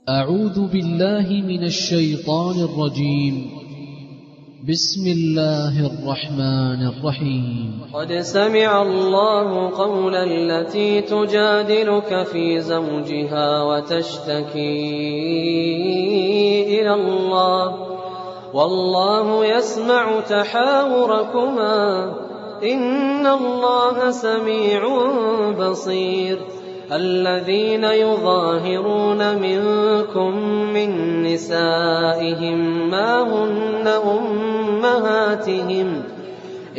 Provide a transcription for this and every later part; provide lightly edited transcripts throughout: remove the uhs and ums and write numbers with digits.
أعوذ بالله من الشيطان الرجيم. بسم الله الرحمن الرحيم. قد سمع الله قول التي تجادلك في زوجها وتشتكي إلى الله والله يسمع تحاوركما إن الله سميع بصير. الذين يظاهرون منكم من نسائهم ما هن أمهاتهم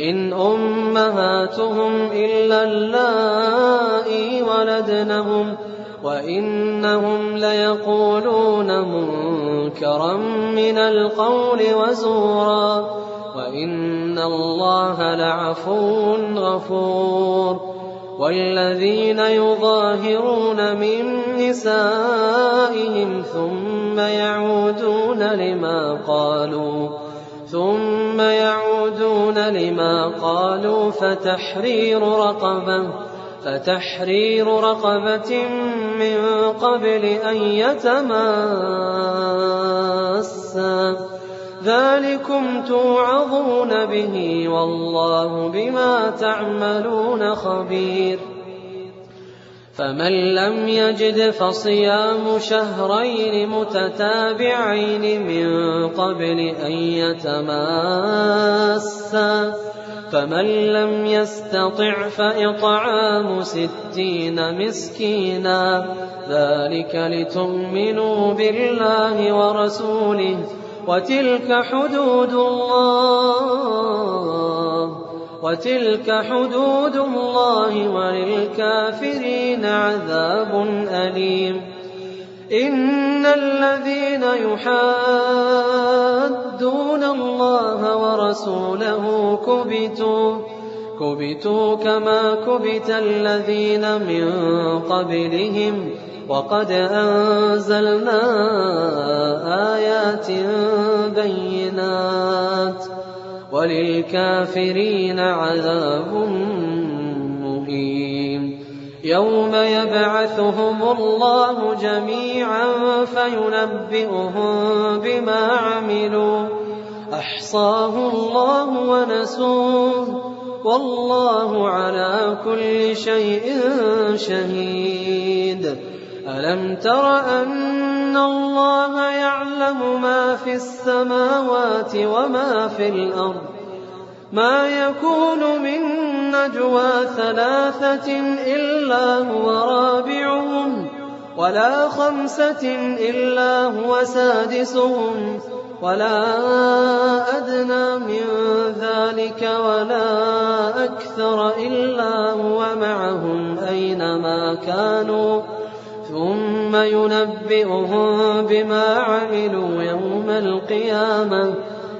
إن أمهاتهم إلا اللائي ولدنهم وإنهم ليقولون منكرا من القول وزورا وإن الله لعفو غفور. والذين يظاهرون من نسائهم ثم يعودون لما قالوا فتحرير رقبة من قبل أن يتماسا ذلكم توعظون به والله بما تعملون خبير. فمن لم يجد فصيام شهرين متتابعين من قبل أن يتماسا فمن لم يستطع فإطعام 60 مسكينا ذلك لتؤمنوا بالله ورسوله وتلك حدود الله وللكافرين عذاب أليم. إن الذين يحادون الله ورسوله كبتوا كما كبت الذين من قبلهم وقد أنزلنا آيات بينات وللكافرين عذاب مهين. يوم يبعثهم الله جميعا فينبئهم بما عملوا أحصاه الله ونسوه والله على كل شيء شهيد. ألم تر أن الله يعلم ما في السماوات وما في الأرض ما يكون من نجوى 3 إلا هو رابعهم ولا 5 إلا هو سادسهم ولا أدنى من ذلك ولا أكثر إلا هو معهم أينما كانوا ثم ينبئهم بما عملوا يوم القيامة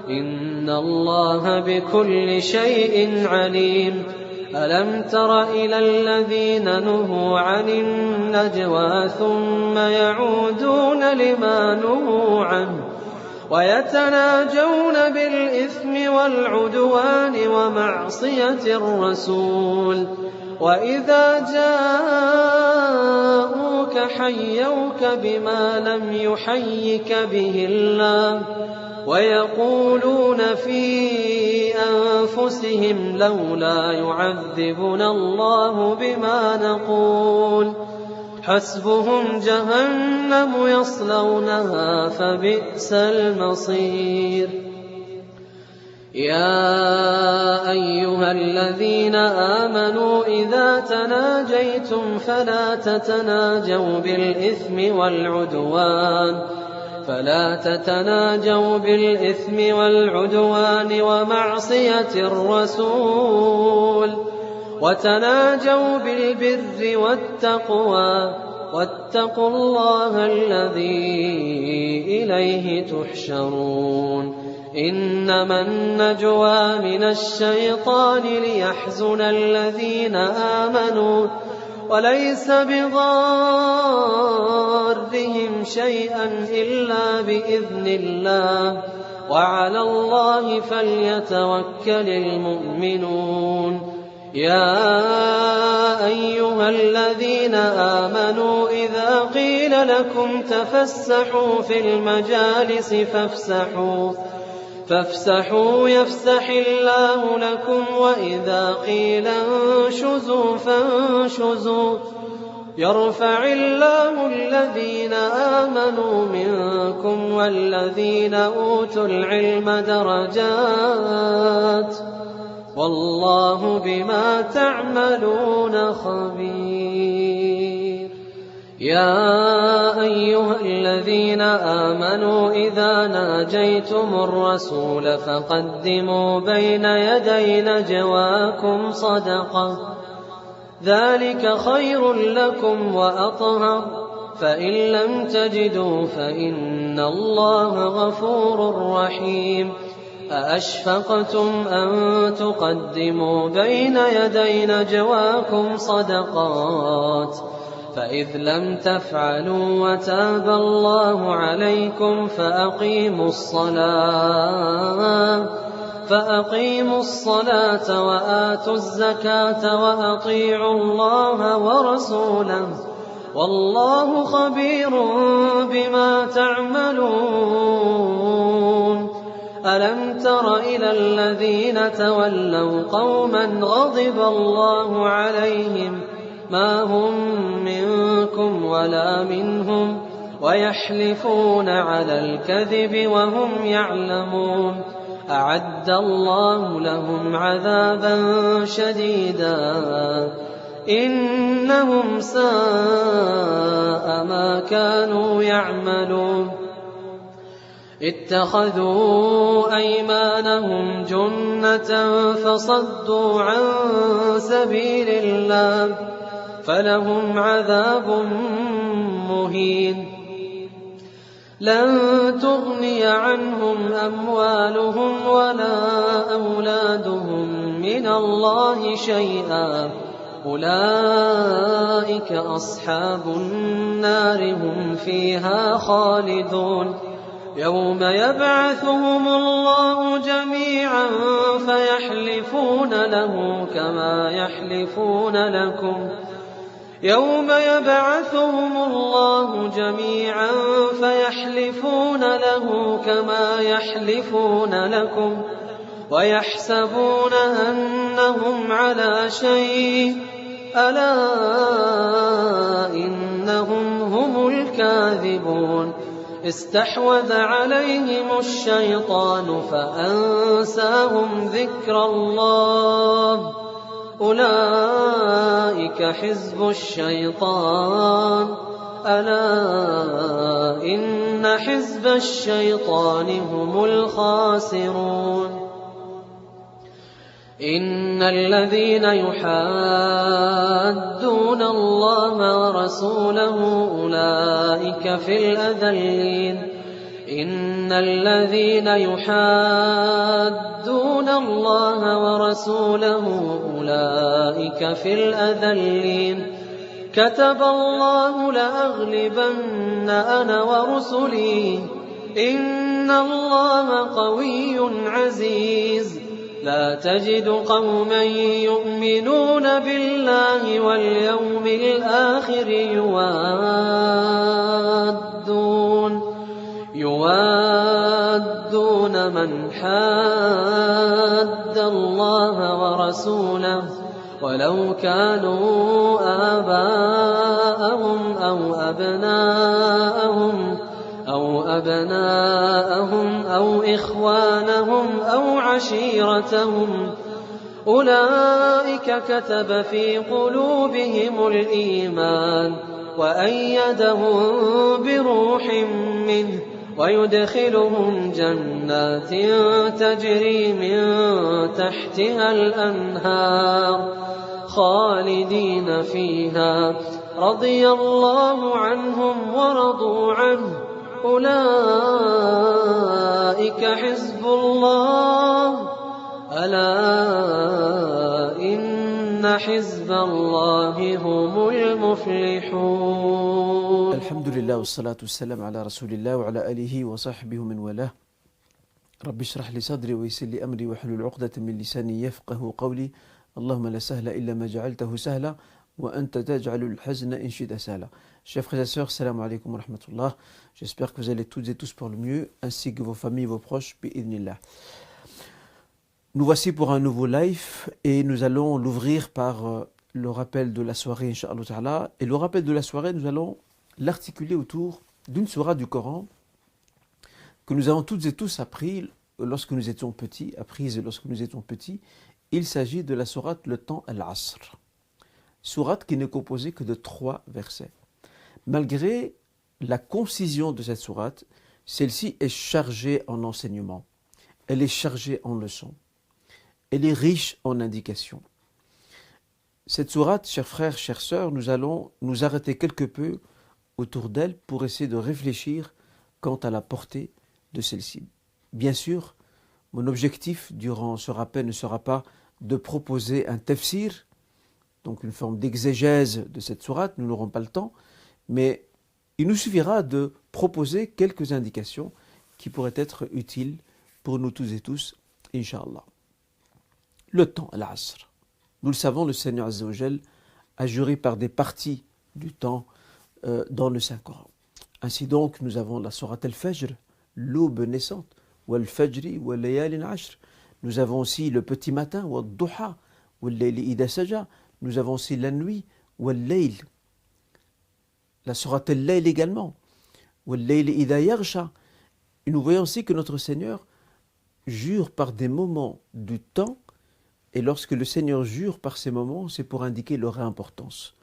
إن الله بكل شيء عليم. ألم تر إلى الذين نهوا عن النجوى ثم يعودون لما نهوا عنه ويتناجون بالإثم والعدوان ومعصية الرسول وإذا جاءوك حيوك بما لم يحيك به الله ويقولون في أنفسهم لولا يعذبنا الله بما نقول حسبهم جهنم يصلونها فبئس المصير. يا أيها الذين آمنوا إذا تناجيتم فلا تتناجوا بالإثم والعدوان ومعصية الرسول وتناجوا بالبر والتقوى واتقوا الله الذي إليه تحشرون. إنما النجوى من الشيطان ليحزن الذين آمنوا وليس بضارهم شيئا إلا بإذن الله وعلى الله فليتوكل المؤمنون. يا أيها الذين آمنوا إذا قيل لكم تفسحوا في المجالس فافسحوا يفسح الله لكم، وإذا قيل انشزوا فانشزوا يرفع الله الذين آمنوا منكم والذين أوتوا العلم درجات، والله بما تعملون خبير. يا أيها الذين آمنوا إذا ناجيتم الرسول فقدموا بين يدي نجواكم صدقة، ذلك خير لكم وأطهر، فإن لم تجدوا فإن الله غفور رحيم. أأشفقتم أن تقدموا بين يدي نجواكم صدقات، فإذ لم تفعلوا وتاب الله عليكم فأقيموا الصلاة وآتوا الزكاة وأطيعوا الله ورسوله، والله خبير بما تعملون. ألم تر إلى الذين تولوا قوما غضب الله عليهم ما هم منكم ولا منهم ويحلفون على الكذب وهم يعلمون، أعد الله لهم عذابا شديدا إنهم ساء ما كانوا يعملون. اتخذوا أيمانهم جنة فصدوا عن سبيل الله فلهم عذاب مهين. لن تغني عنهم أموالهم ولا أولادهم من الله شيئا، أولئك أصحاب النار هم فيها خالدون. يوم يبعثهم الله جميعا فيحلفون له كما يحلفون لكم ويحسبون أنهم على شيء، ألا إنهم هم الكاذبون. استحوذ عليهم الشيطان فأنساهم ذكر الله، أولئك حزب الشيطان، ألا إن حزب الشيطان هم الخاسرون. إن الذين يحادون الله ورسوله أولئك في الأذلين. إن الذين يحادون الله ورسوله أولئك في الأذلين. كتب الله لأغلبن أنا ورسلي، إن الله قوي عزيز. لا تجد قوما يؤمنون بالله واليوم الآخر يوادون من حاد الله ورسوله ولو كانوا آباءهم أو أبناءهم أو إخوانهم أو عشيرتهم، أولئك كتب في قلوبهم الإيمان وأيدهم بروح منه ويدخلهم جنات تجري من تحتها الأنهار خالدين فيها، رضي الله عنهم ورضوا عنه، أولئك حزب الله، ألا إن حزب الله هم المفلحون. الحمد لله والصلاة والسلام على رسول الله وعلى آله وصحبه من والاه. رب اشرح لي صدري ويسر لي أمري واحلل عقدة من لساني يفقه قولي. Allahumma la sahla illa ma ja'altahu sahla wa anta taj'alul hazna in shi'ta sahla. Chers frères et sœurs, salam alaikum wa rahmatullah. J'espère que vous allez toutes et tous pour le mieux, ainsi que vos familles, vos proches, bi'idhnillah. Nous voici pour un nouveau live et nous allons l'ouvrir par le rappel de la soirée, Inch'Allah Ta'ala. Et le rappel de la soirée, nous allons l'articuler autour d'une sourate du Coran que nous avons toutes et tous apprise lorsque nous étions petits. Il s'agit de la sourate Le Temps Al-Asr. Sourate qui n'est composée que de 3 versets. Malgré la concision de cette sourate, celle-ci est chargée en enseignements. Elle est chargée en leçons. Elle est riche en indications. Cette sourate, chers frères, chères sœurs, nous allons nous arrêter quelque peu autour d'elle pour essayer de réfléchir quant à la portée de celle-ci. Bien sûr, mon objectif durant ce rappel ne sera pas de proposer un tafsir, donc une forme d'exégèse de cette sourate, nous n'aurons pas le temps, mais il nous suffira de proposer quelques indications qui pourraient être utiles pour nous tous et tous, Inch'Allah. Le temps, l'Asr. Nous le savons, le Seigneur Azza wa Jal a juré par des parties du temps dans le Saint-Coran. Ainsi donc, nous avons la sourate Al-Fajr, l'aube naissante, wal-Fajri, wal-Layalin Ashr. Nous avons aussi le petit matin, wal-Duha, wal-Layli Ida Saja. Nous avons aussi la nuit, wal-Layl. La sourate Al-Layl également, wal-Layli Ida Yaghsha. Et nous voyons aussi que notre Seigneur jure par des moments du temps. Et lorsque le Seigneur jure par ces moments, c'est pour indiquer leur importance.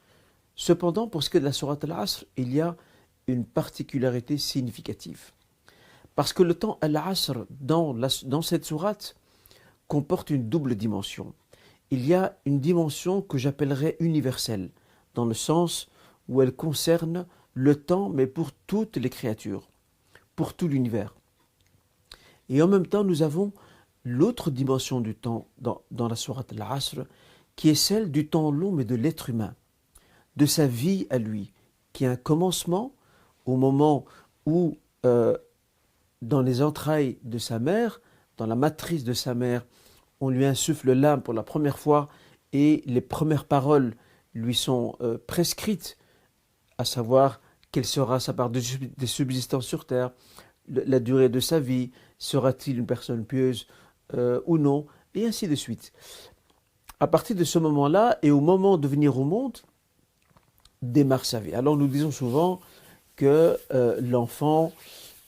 Cependant, pour ce qui est de la sourate Al-Asr, il y a une particularité significative. Parce que le temps Al-Asr, dans cette sourate, comporte une double dimension. Il y a une dimension que j'appellerais universelle, dans le sens où elle concerne le temps, mais pour toutes les créatures, pour tout l'univers. Et en même temps, nous avons l'autre dimension du temps dans la sourate Al-Asr, qui est celle du temps long, mais de l'être humain, de sa vie à lui, qui a un commencement au moment où, dans les entrailles de sa mère, dans la matrice de sa mère, on lui insuffle l'âme pour la première fois et les premières paroles lui sont prescrites, à savoir quelle sera sa part de subsistance sur terre, la durée de sa vie, sera-t-il une personne pieuse ou non, et ainsi de suite. À partir de ce moment-là, et au moment de venir au monde, démarre sa vie. Alors nous disons souvent que l'enfant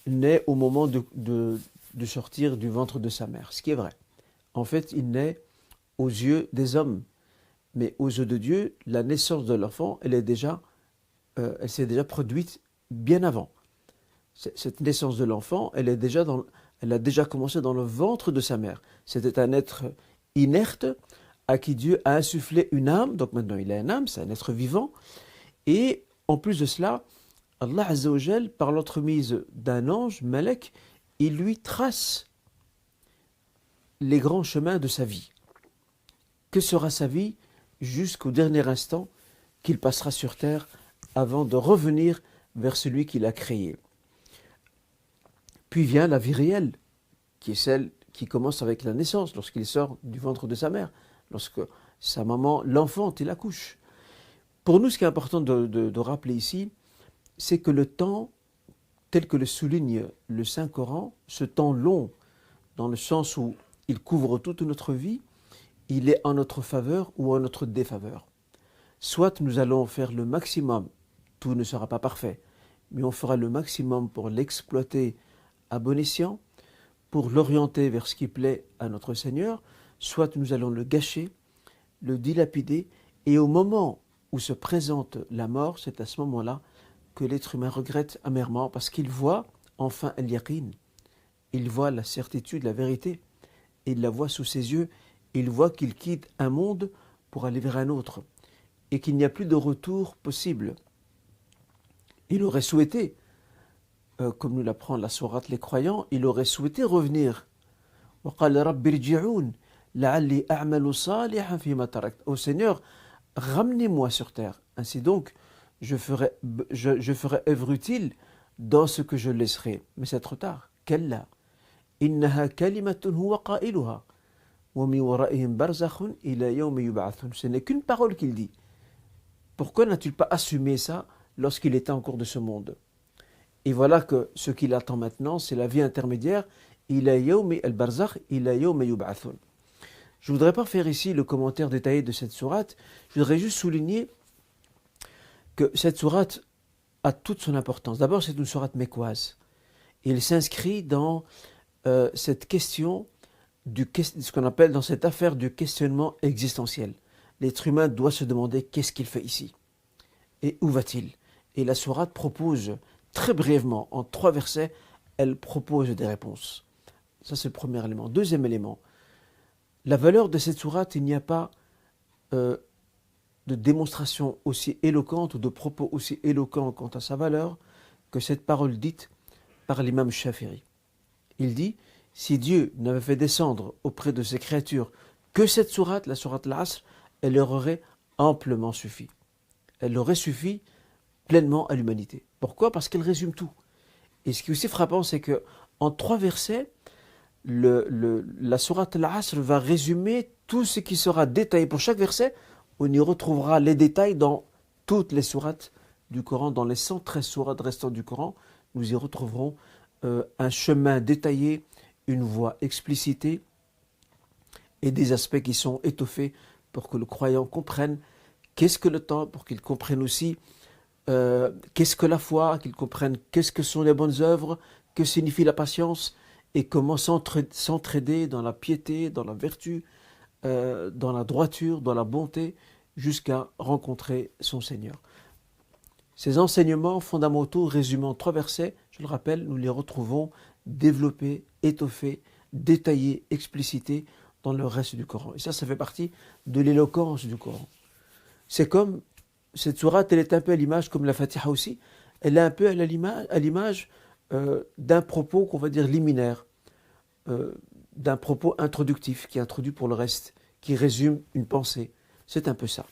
naît au moment de sortir du ventre de sa mère, ce qui est vrai. En fait, il naît aux yeux des hommes, mais aux yeux de Dieu, la naissance de l'enfant, elle s'est déjà produite bien avant. Cette naissance de l'enfant, elle a déjà commencé dans le ventre de sa mère. C'était un être inerte à qui Dieu a insufflé une âme. Donc maintenant il a une âme, c'est un être vivant. Et en plus de cela, Allah Azza wa Jal, par l'entremise d'un ange, Malek, il lui trace les grands chemins de sa vie. Que sera sa vie jusqu'au dernier instant qu'il passera sur terre avant de revenir vers celui qui l'a créé. Puis vient la vie réelle, qui est celle qui commence avec la naissance, lorsqu'il sort du ventre de sa mère, lorsque sa maman l'enfante et l'accouche. Pour nous, ce qui est important de rappeler ici, c'est que le temps, tel que le souligne le Saint-Coran, ce temps long, dans le sens où il couvre toute notre vie, il est en notre faveur ou en notre défaveur. Soit nous allons faire le maximum, tout ne sera pas parfait, mais on fera le maximum pour l'exploiter à bon escient, pour l'orienter vers ce qui plaît à notre Seigneur, soit nous allons le gâcher, le dilapider, et au moment où se présente la mort, c'est à ce moment-là que l'être humain regrette amèrement, parce qu'il voit enfin al-yaqin, il voit la certitude, la vérité, il la voit sous ses yeux, il voit qu'il quitte un monde pour aller vers un autre, et qu'il n'y a plus de retour possible. Il aurait souhaité, comme nous l'apprend la sourate Les Croyants, il aurait souhaité revenir. وَقَالَ رَبِّ ارْجِعُونَ لَعَلِّي أَعْمَلُ صَالِحًا فِيمَا تَرَكْتُ. Ô Seigneur, ramenez-moi sur terre. Ainsi donc, je ferai œuvre utile dans ce que je laisserai. Mais c'est trop tard. كَلَّا إِنَّهَا كَلِمَةٌ هُوَ قَائِلُهَا. وَمِن وَرَائِهِمْ بَرْزَخٌ إِلَى يَوْمِ يُبْعَثُونَ. Ce n'est qu'une parole qu'il dit. Pourquoi n'a-t-il pas assumé ça lorsqu'il était en cours de ce monde? Et voilà que ce qu'il attend maintenant, c'est la vie intermédiaire. إِلَى يَوْمِ الْبَرْزَخ إِلَى يَوْمِ يُبْعَثُونَ. Je ne voudrais pas faire ici le commentaire détaillé de cette sourate. Je voudrais juste souligner que cette sourate a toute son importance. D'abord, c'est une sourate mécoise. Il s'inscrit dans cette question, ce qu'on appelle dans cette affaire du questionnement existentiel. L'être humain doit se demander qu'est-ce qu'il fait ici et où va-t-il. Et la sourate propose très brièvement, en 3 versets, elle propose des réponses. Ça, c'est le premier élément. Deuxième élément, la valeur de cette sourate, il n'y a pas de démonstration aussi éloquente ou de propos aussi éloquents quant à sa valeur que cette parole dite par l'imam Shafi'i. Il dit, si Dieu n'avait fait descendre auprès de ses créatures que cette sourate, la sourate Al-Asr, elle leur aurait amplement suffi. Elle aurait suffi pleinement à l'humanité. Pourquoi? Parce qu'elle résume tout. Et ce qui est aussi frappant, c'est que en 3 versets, la sourate Al-Asr va résumer tout ce qui sera détaillé pour chaque verset. On y retrouvera les détails dans toutes les sourates du Coran, dans les 113 sourates restantes du Coran. Nous y retrouverons un chemin détaillé, une voie explicitée et des aspects qui sont étoffés pour que le croyant comprenne qu'est-ce que le temps, pour qu'il comprenne aussi qu'est-ce que la foi, qu'il comprenne qu'est-ce que sont les bonnes œuvres, que signifie la patience et comment s'entraider dans la piété, dans la vertu, dans la droiture, dans la bonté, jusqu'à rencontrer son Seigneur. Ces enseignements fondamentaux résumés en 3 versets, je le rappelle, nous les retrouvons développés, étoffés, détaillés, explicités dans le reste du Coran. Et ça fait partie de l'éloquence du Coran. C'est comme, cette sourate, elle est un peu à l'image, comme la Fatiha aussi, elle est un peu à l'image d'un propos qu'on va dire liminaire, d'un propos introductif, qui introduit pour le reste, qui résume une pensée. C'est un peu ça.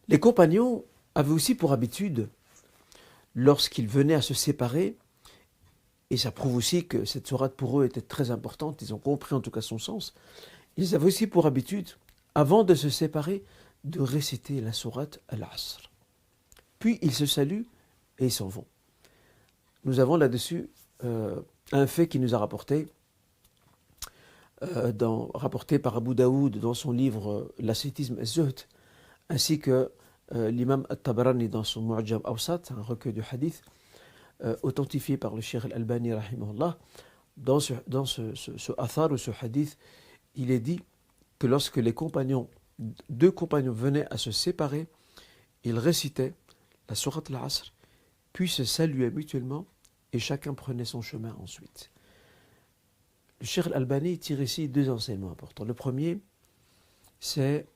Les compagnons avaient aussi pour habitude, lorsqu'ils venaient à se séparer, et ça prouve aussi que cette sourate pour eux était très importante, ils ont compris en tout cas son sens, ils avaient aussi pour habitude, avant de se séparer, de réciter la sourate Al-Asr. Puis ils se saluent et ils s'en vont. Nous avons là-dessus un fait qui nous a rapporté par Abu Daoud dans son livre L'ascétisme et Zuhd, ainsi que l'imam At-Tabarani dans son Mu'jam Awsat, un recueil de hadith, authentifié par le Cheikh Al-Albani rahimahullah. Dans ce athar ou ce hadith, il est dit que lorsque deux compagnons venaient à se séparer, ils récitaient la sourate Al-Asr, puis se saluaient mutuellement et chacun prenait son chemin ensuite. Le Cheikh Al-Albani tire ici 2 enseignements importants. Le premier, c'est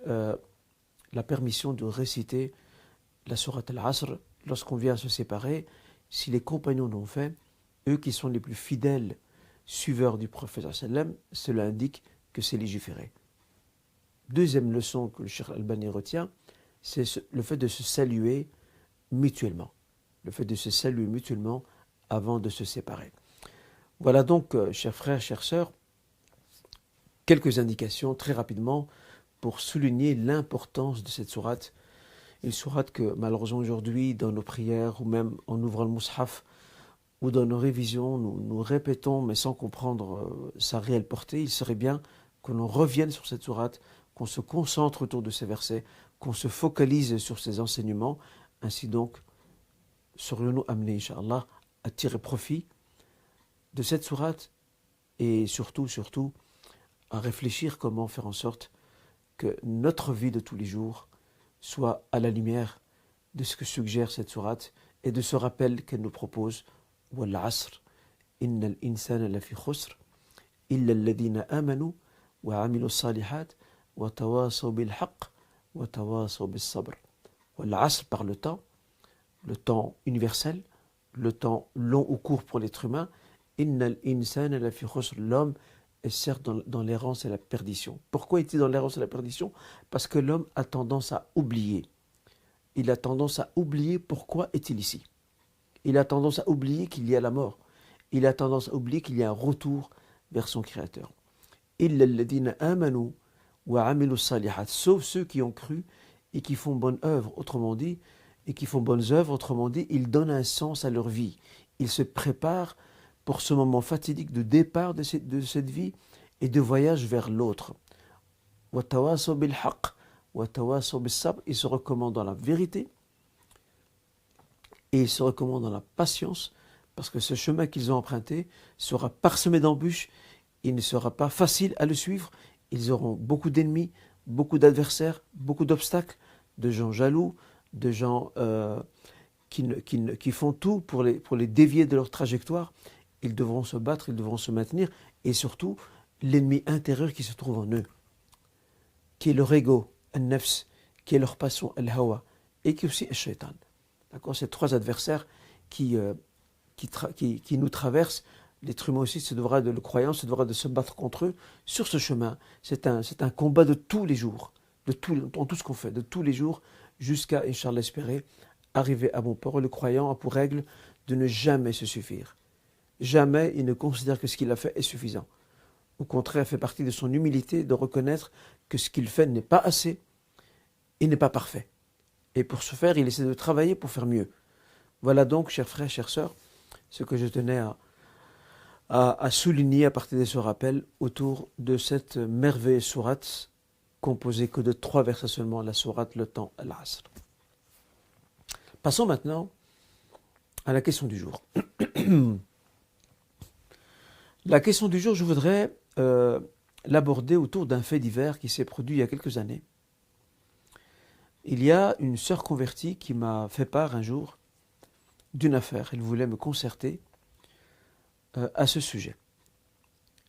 la permission de réciter la sourate Al-Asr lorsqu'on vient se séparer. Si les compagnons l'ont fait, eux qui sont les plus fidèles suiveurs du prophète sallam, cela indique que c'est légiféré. Deuxième leçon que le Cheikh Al-Albani retient, c'est le fait de se saluer mutuellement. Le fait de se saluer mutuellement avant de se séparer. Voilà donc, chers frères, chères sœurs, quelques indications très rapidement pour souligner l'importance de cette sourate. Une sourate que malheureusement aujourd'hui, dans nos prières ou même en ouvrant le Mus'haf ou dans nos révisions, nous répétons mais sans comprendre sa réelle portée. Il serait bien que l'on revienne sur cette sourate, qu'on se concentre autour de ces versets, qu'on se focalise sur ces enseignements. Ainsi donc, serions-nous amenés, Inch'Allah, à tirer profit de cette sourate et surtout, à réfléchir comment faire en sorte que notre vie de tous les jours soit à la lumière de ce que suggère cette sourate et de ce rappel qu'elle nous propose. Wal asr, innal insana lafi khusr, illa alladhina amanu wa amilu salihat wa tawasaw bil haqq wa tawasaw bis sabr. Wal asr par le temps universel, le temps long ou court pour l'être humain. Innal insana lafi khusr, l'homme est certes dans l'errance et la perdition. Pourquoi est-il dans l'errance et la perdition? Parce que l'homme a tendance à oublier. Il a tendance à oublier pourquoi est-il ici. Il a tendance à oublier qu'il y a la mort. Il a tendance à oublier qu'il y a un retour vers son Créateur. إِلَّا الَّذِينَ آمَنُوا وَعَمِلُوا الصَّالِحَاتِ, sauf ceux qui ont cru et qui font bonne œuvre, autrement dit, et qui font bonnes œuvres, autrement dit, ils donnent un sens à leur vie. Ils se préparent pour ce moment fatidique de départ de cette vie et de voyage vers l'autre. وَتَوَاصَوْا بِالْحَقِّ وَتَوَاصَوْا بِالصَّبْرِ, ils se recommandent dans la vérité et ils se recommandent dans la patience, parce que ce chemin qu'ils ont emprunté sera parsemé d'embûches, il ne sera pas facile à le suivre, ils auront beaucoup d'ennemis, beaucoup d'adversaires, beaucoup d'obstacles, de gens jaloux, de gens qui font tout pour les dévier de leur trajectoire. Ils devront se battre, ils devront se maintenir, et surtout l'ennemi intérieur qui se trouve en eux, qui est leur ego, al-nafs, qui est leur passion, al-hawa, et qui est aussi al-shaytan. D'accord, ces trois adversaires qui nous traversent. L'être humain aussi le croyant se devra de se battre contre eux sur ce chemin. C'est un combat de tous les jours, dans tout ce qu'on fait, de tous les jours, jusqu'à, Inch'Allah, espérer arriver à bon port. Le croyant a pour règle de ne jamais se suffire. Jamais il ne considère que ce qu'il a fait est suffisant. Au contraire, il fait partie de son humilité de reconnaître que ce qu'il fait n'est pas assez et n'est pas parfait. Et pour ce faire, il essaie de travailler pour faire mieux. Voilà donc, chers frères, chères sœurs, ce que je tenais à souligner à partir de ce rappel autour de cette merveilleuse sourate composée que de 3 versets seulement, la sourate le temps al-Asr. Passons maintenant à la question du jour. La question du jour, je voudrais l'aborder autour d'un fait divers qui s'est produit il y a quelques années. Il y a une sœur convertie qui m'a fait part un jour d'une affaire. Elle voulait me concerter à ce sujet.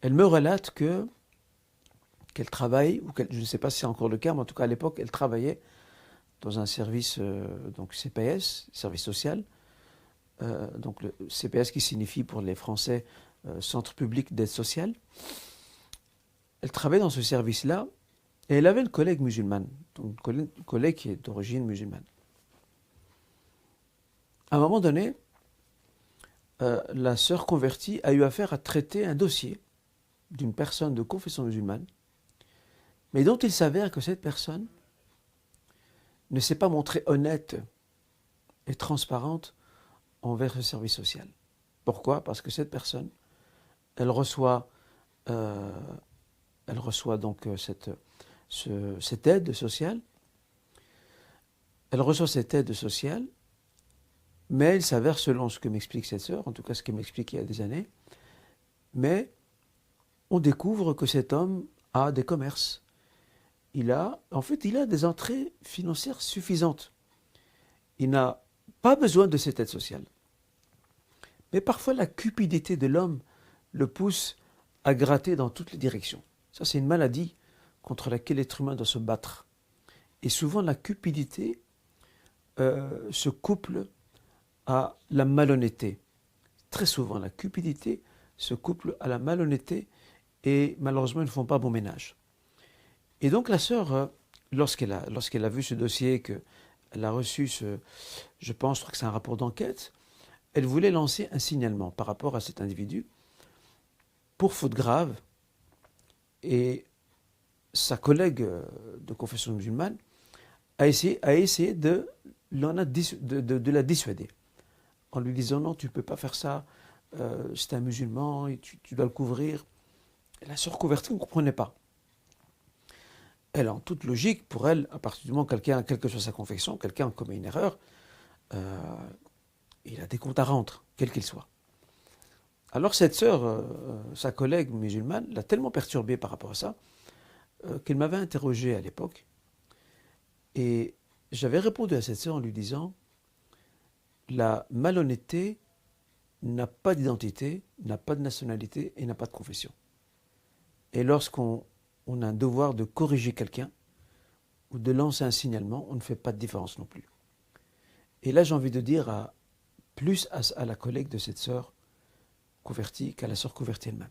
Elle me relate qu'elle travaille, je ne sais pas si c'est encore le cas, mais en tout cas à l'époque, elle travaillait dans un service donc CPS, service social, donc le CPS qui signifie pour les Français Centre public d'aide sociale. Elle travaillait dans ce service-là et elle avait une collègue musulmane, donc une collègue qui est d'origine musulmane. À un moment donné, la sœur convertie a eu affaire à traiter un dossier d'une personne de confession musulmane, mais dont il s'avère que cette personne ne s'est pas montrée honnête et transparente envers le service social. Pourquoi ? Parce que cette personne, elle reçoit donc cette aide sociale. Elle reçoit cette aide sociale, mais il s'avère, selon ce que m'explique cette sœur, en tout cas ce qu'elle m'explique il y a des années, mais on découvre que cet homme a des commerces. Il a des entrées financières suffisantes. Il n'a pas besoin de cette aide sociale. Mais parfois, la cupidité de l'homme le pousse à gratter dans toutes les directions. Ça, c'est une maladie contre laquelle l'être humain doit se battre. Et souvent, la cupidité se couple à la malhonnêteté. Très souvent, la cupidité se couple à la malhonnêteté et malheureusement, ils ne font pas bon ménage. Et donc, la sœur, lorsqu'elle a vu ce dossier, qu'elle a reçu je crois que c'est un rapport d'enquête, elle voulait lancer un signalement par rapport à cet individu pour faute grave. Et sa collègue de confession musulmane a essayé de la dissuader en lui disant non, tu ne peux pas faire ça, c'est un musulman, et tu dois le couvrir. Et la sœur convertie ne comprenait pas. Elle, en toute logique, pour elle, à partir du moment où quelqu'un, quelle que soit sa confession, quelqu'un commet une erreur, il a des comptes à rendre, quel qu'il soit. Alors cette sœur, sa collègue musulmane, l'a tellement perturbée par rapport à ça, qu'elle m'avait interrogé à l'époque. Et j'avais répondu à cette sœur en lui disant, la malhonnêteté n'a pas d'identité, n'a pas de nationalité et n'a pas de confession. Et lorsqu'on a un devoir de corriger quelqu'un ou de lancer un signalement, on ne fait pas de différence non plus. Et là, j'ai envie de dire plus à la collègue de cette sœur convertie qu'à la sœur convertie elle-même.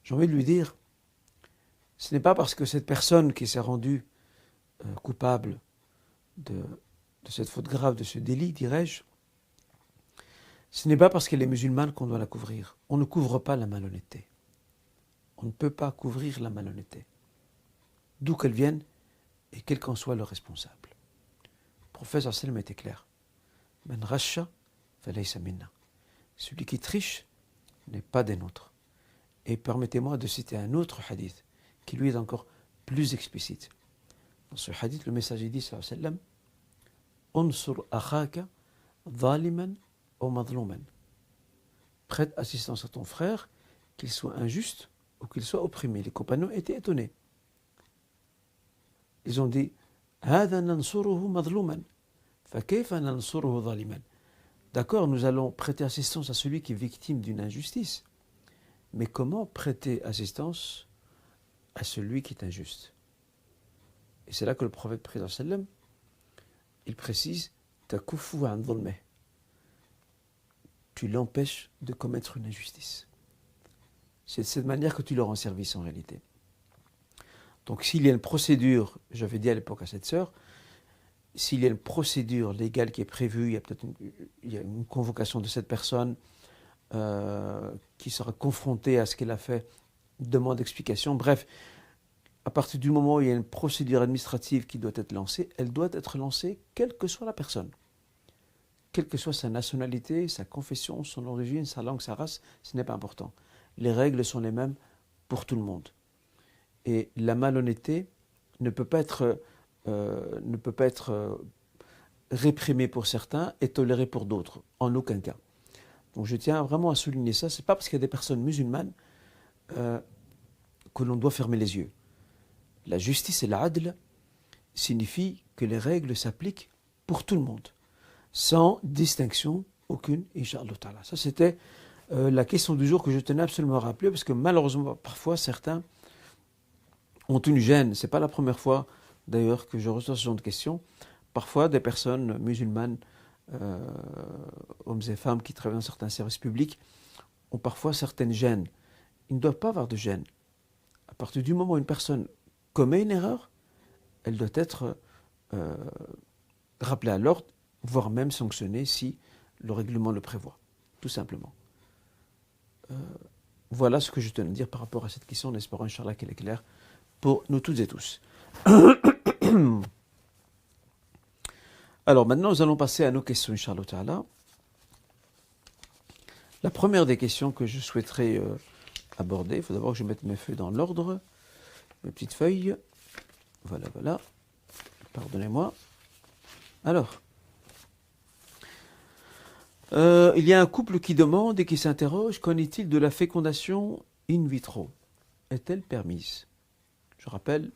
J'ai envie de lui dire, ce n'est pas parce que cette personne qui s'est rendue coupable de cette faute grave, de ce délit, dirais-je, ce n'est pas parce qu'elle est musulmane qu'on doit la couvrir. On ne couvre pas la malhonnêteté. On ne peut pas couvrir la malhonnêteté, d'où qu'elle vienne et quel qu'en soit le responsable. Le prophète sallallahu alayhi wa sallam était clair. Man rasha falaysa minna. Celui qui triche n'est pas des nôtres. Et permettez-moi de citer un autre hadith qui lui est encore plus explicite. Dans ce hadith, le messager dit sallallahu alayhi wa sallam, Unsur akhaka zaliman ou madlouman. Prête assistance à ton frère, qu'il soit injuste ou qu'il soit opprimé. Les compagnons étaient étonnés. Ils ont dit, Hada nansuruhu madlouman, fa kayfa nansuruhu zaliman. D'accord, nous allons prêter assistance à celui qui est victime d'une injustice. Mais comment prêter assistance à celui qui est injuste? Et c'est là que le prophète sallallahu alayhi wa sallam, il précise, Takufu an dhulmeh. Tu l'empêches de commettre une injustice. C'est de cette manière que tu leur rends service en réalité. Donc s'il y a une procédure, j'avais dit à l'époque à cette sœur, s'il y a une procédure légale qui est prévue, il y a peut-être une convocation de cette personne qui sera confrontée à ce qu'elle a fait, une demande d'explication, bref, à partir du moment où il y a une procédure administrative qui doit être lancée, elle doit être lancée quelle que soit la personne. Quelle que soit sa nationalité, sa confession, son origine, sa langue, sa race, ce n'est pas important. Les règles sont les mêmes pour tout le monde. Et la malhonnêteté ne peut pas être réprimée pour certains et tolérée pour d'autres, en aucun cas. Donc je tiens vraiment à souligner ça. Ce n'est pas parce qu'il y a des personnes musulmanes que l'on doit fermer les yeux. La justice et l'adl signifient que les règles s'appliquent pour tout le monde, sans distinction aucune, Inch'Allah Ta'ala. Ça, c'était la question du jour que je tenais absolument à rappeler, parce que malheureusement, parfois, certains ont une gêne. Ce n'est pas la première fois, d'ailleurs, que je reçois ce genre de questions. Parfois, des personnes musulmanes, hommes et femmes qui travaillent dans certains services publics, ont parfois certaines gênes. Ils ne doivent pas avoir de gêne. À partir du moment où une personne commet une erreur, elle doit être rappelée à l'ordre, voire même sanctionnée si le règlement le prévoit, tout simplement. Voilà ce que je tenais à dire par rapport à cette question, en espérant, Inch'Allah, qu'elle est claire pour nous toutes et tous. Alors maintenant, nous allons passer à nos questions, Inch'Allah Ta'ala. La première des questions que je souhaiterais aborder, il faut d'abord que je mette mes feuilles dans l'ordre, mes petites feuilles. Voilà, voilà. Pardonnez-moi. Alors, il y a un couple qui demande et qui s'interroge, qu'en est-il de la fécondation in vitro? Est-elle permise? Je rappelle,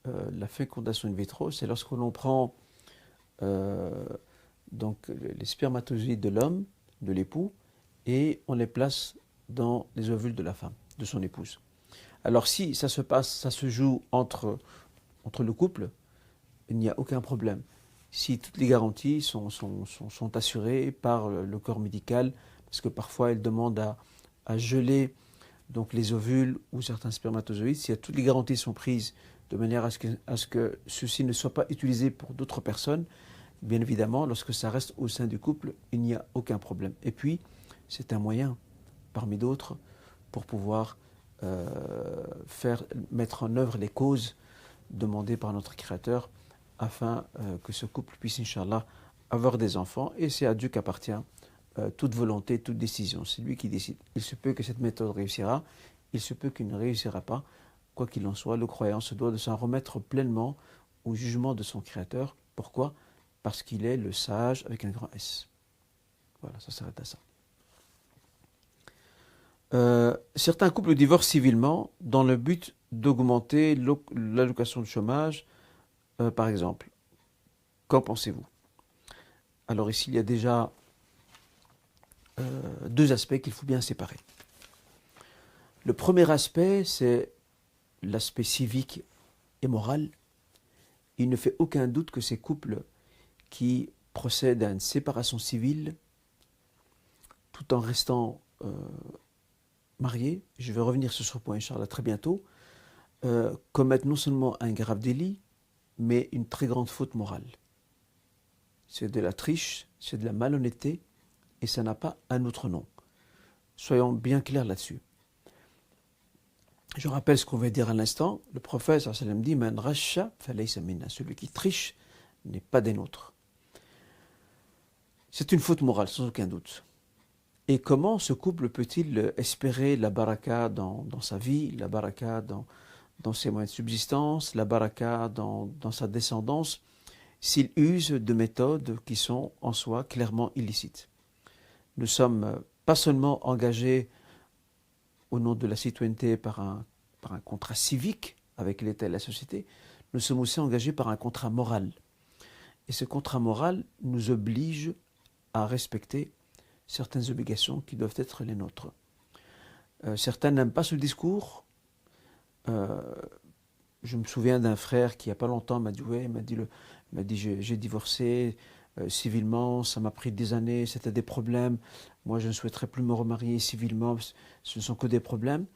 la fécondation in vitro, c'est lorsque l'on prend donc les spermatozoïdes de l'homme, de l'époux, et on les place dans les ovules de la femme, de son épouse. Alors si ça se passe, ça se joue entre le couple, il n'y a aucun problème. Si toutes les garanties sont assurées par le corps médical, parce que parfois elles demandent à geler donc les ovules ou certains spermatozoïdes, si toutes les garanties sont prises de manière à ce que ceux-ci ne soient pas utilisés pour d'autres personnes, bien évidemment, lorsque ça reste au sein du couple, il n'y a aucun problème. Et puis, c'est un moyen, parmi d'autres, pour pouvoir mettre en œuvre les causes demandées par notre Créateur, afin que ce couple puisse, Inch'Allah, avoir des enfants. Et c'est à Dieu qu'appartient toute volonté, toute décision. C'est lui qui décide. Il se peut que cette méthode réussira, il se peut qu'il ne réussira pas. Quoi qu'il en soit, le croyant se doit de s'en remettre pleinement au jugement de son Créateur. Pourquoi? Parce qu'il est le sage avec un grand S. Voilà, ça s'arrête à ça. Certains couples divorcent civilement dans le but d'augmenter l'allocation de chômage, par exemple. Qu'en pensez-vous? Alors ici, il y a déjà deux aspects qu'il faut bien séparer. Le premier aspect, c'est l'aspect civique et moral. Il ne fait aucun doute que ces couples qui procèdent à une séparation civile, tout en restant mariés, je vais revenir sur ce point, Inch'Allah, très bientôt, commettent non seulement un grave délit, mais une très grande faute morale. C'est de la triche, c'est de la malhonnêteté, et ça n'a pas un autre nom. Soyons bien clairs là-dessus. Je rappelle ce qu'on va dire à l'instant. Le prophète sallallahu alayhi wa sallam dit Man rasha falaysa minna. Celui qui triche n'est pas des nôtres. C'est une faute morale, sans aucun doute. Et comment ce couple peut-il espérer la baraka dans sa vie, la baraka dans ses moyens de subsistance, la baraka dans sa descendance, s'il use de méthodes qui sont en soi clairement illicites? Nous sommes pas seulement engagés au nom de la citoyenneté par un contrat civique avec l'État et la société, nous sommes aussi engagés par un contrat moral. Et ce contrat moral nous oblige à respecter certaines obligations qui doivent être les nôtres. Certains n'aiment pas ce discours. Je me souviens d'un frère qui, il n'y a pas longtemps, m'a dit j'ai divorcé civilement, ça m'a pris des années, c'était des problèmes. Moi, je ne souhaiterais plus me remarier civilement, ce ne sont que des problèmes.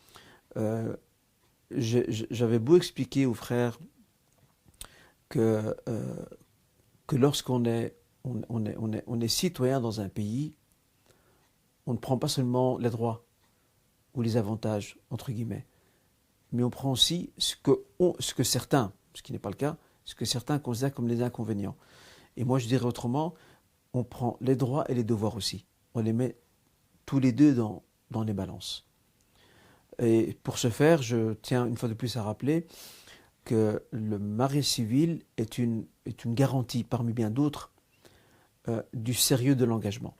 J'avais beau expliquer aux frères que lorsqu'on est citoyen dans un pays, on ne prend pas seulement les droits ou les avantages, entre guillemets, mais on prend aussi ce que certains, ce qui n'est pas le cas, ce que certains considèrent comme des inconvénients. Et moi je dirais autrement, on prend les droits et les devoirs aussi. On les met tous les deux dans les balances. Et pour ce faire, je tiens une fois de plus à rappeler que le mariage civil est une garantie parmi bien d'autres du sérieux de l'engagement.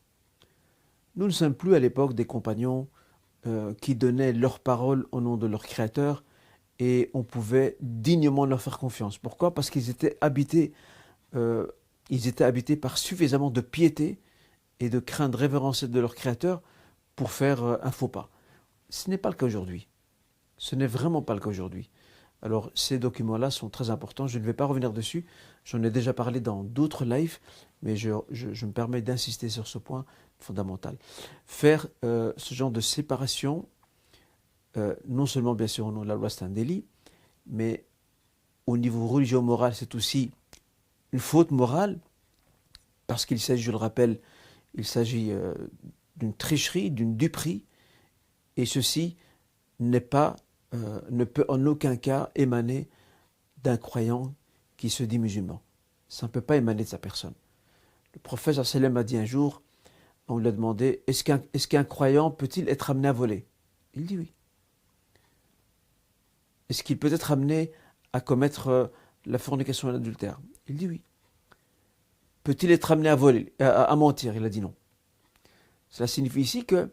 Nous ne sommes plus à l'époque des compagnons qui donnaient leur parole au nom de leur créateur et on pouvait dignement leur faire confiance. Pourquoi? Parce qu'ils étaient habités par suffisamment de piété et de crainte révérentielle de leur créateur pour faire un faux pas. Ce n'est pas le cas aujourd'hui. Ce n'est vraiment pas le cas aujourd'hui. Alors ces documents-là sont très importants, je ne vais pas revenir dessus, j'en ai déjà parlé dans d'autres lives, mais je me permets d'insister sur ce point fondamental. Faire ce genre de séparation, non seulement bien sûr au nom de la loi c'est un délit, mais au niveau religieux-moral c'est aussi une faute morale, parce qu'il s'agit, je le rappelle, il s'agit d'une tricherie, d'une duperie, et ceci ne peut en aucun cas émaner d'un croyant qui se dit musulman. Ça ne peut pas émaner de sa personne. Le prophète sallallahu alayhi wa sallam a dit un jour, on lui a demandé, est-ce qu'un croyant peut-il être amené à voler? Il dit oui. Est-ce qu'il peut être amené à commettre la fornication et l'adultère? Il dit oui. Peut-il être amené à voler, à mentir? Il a dit non. Cela signifie ici que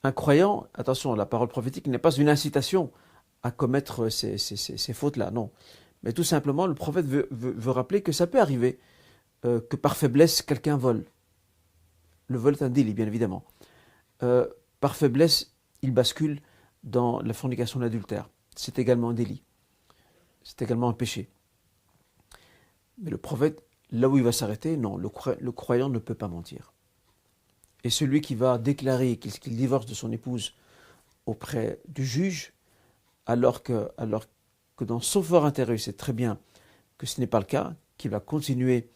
un croyant, attention, la parole prophétique n'est pas une incitation à commettre ces fautes-là, non. Mais tout simplement, le prophète veut rappeler que ça peut arriver que par faiblesse, quelqu'un vole. Le vol est un délit, bien évidemment. Par faiblesse, il bascule dans la fornication et l'adultère. C'est également un délit. C'est également un péché. Mais le prophète, là où il va s'arrêter, non, le croyant ne peut pas mentir. Et celui qui va déclarer qu'il divorce de son épouse auprès du juge, alors que dans son fort intérieur, il sait très bien que ce n'est pas le cas, qu'il va continuer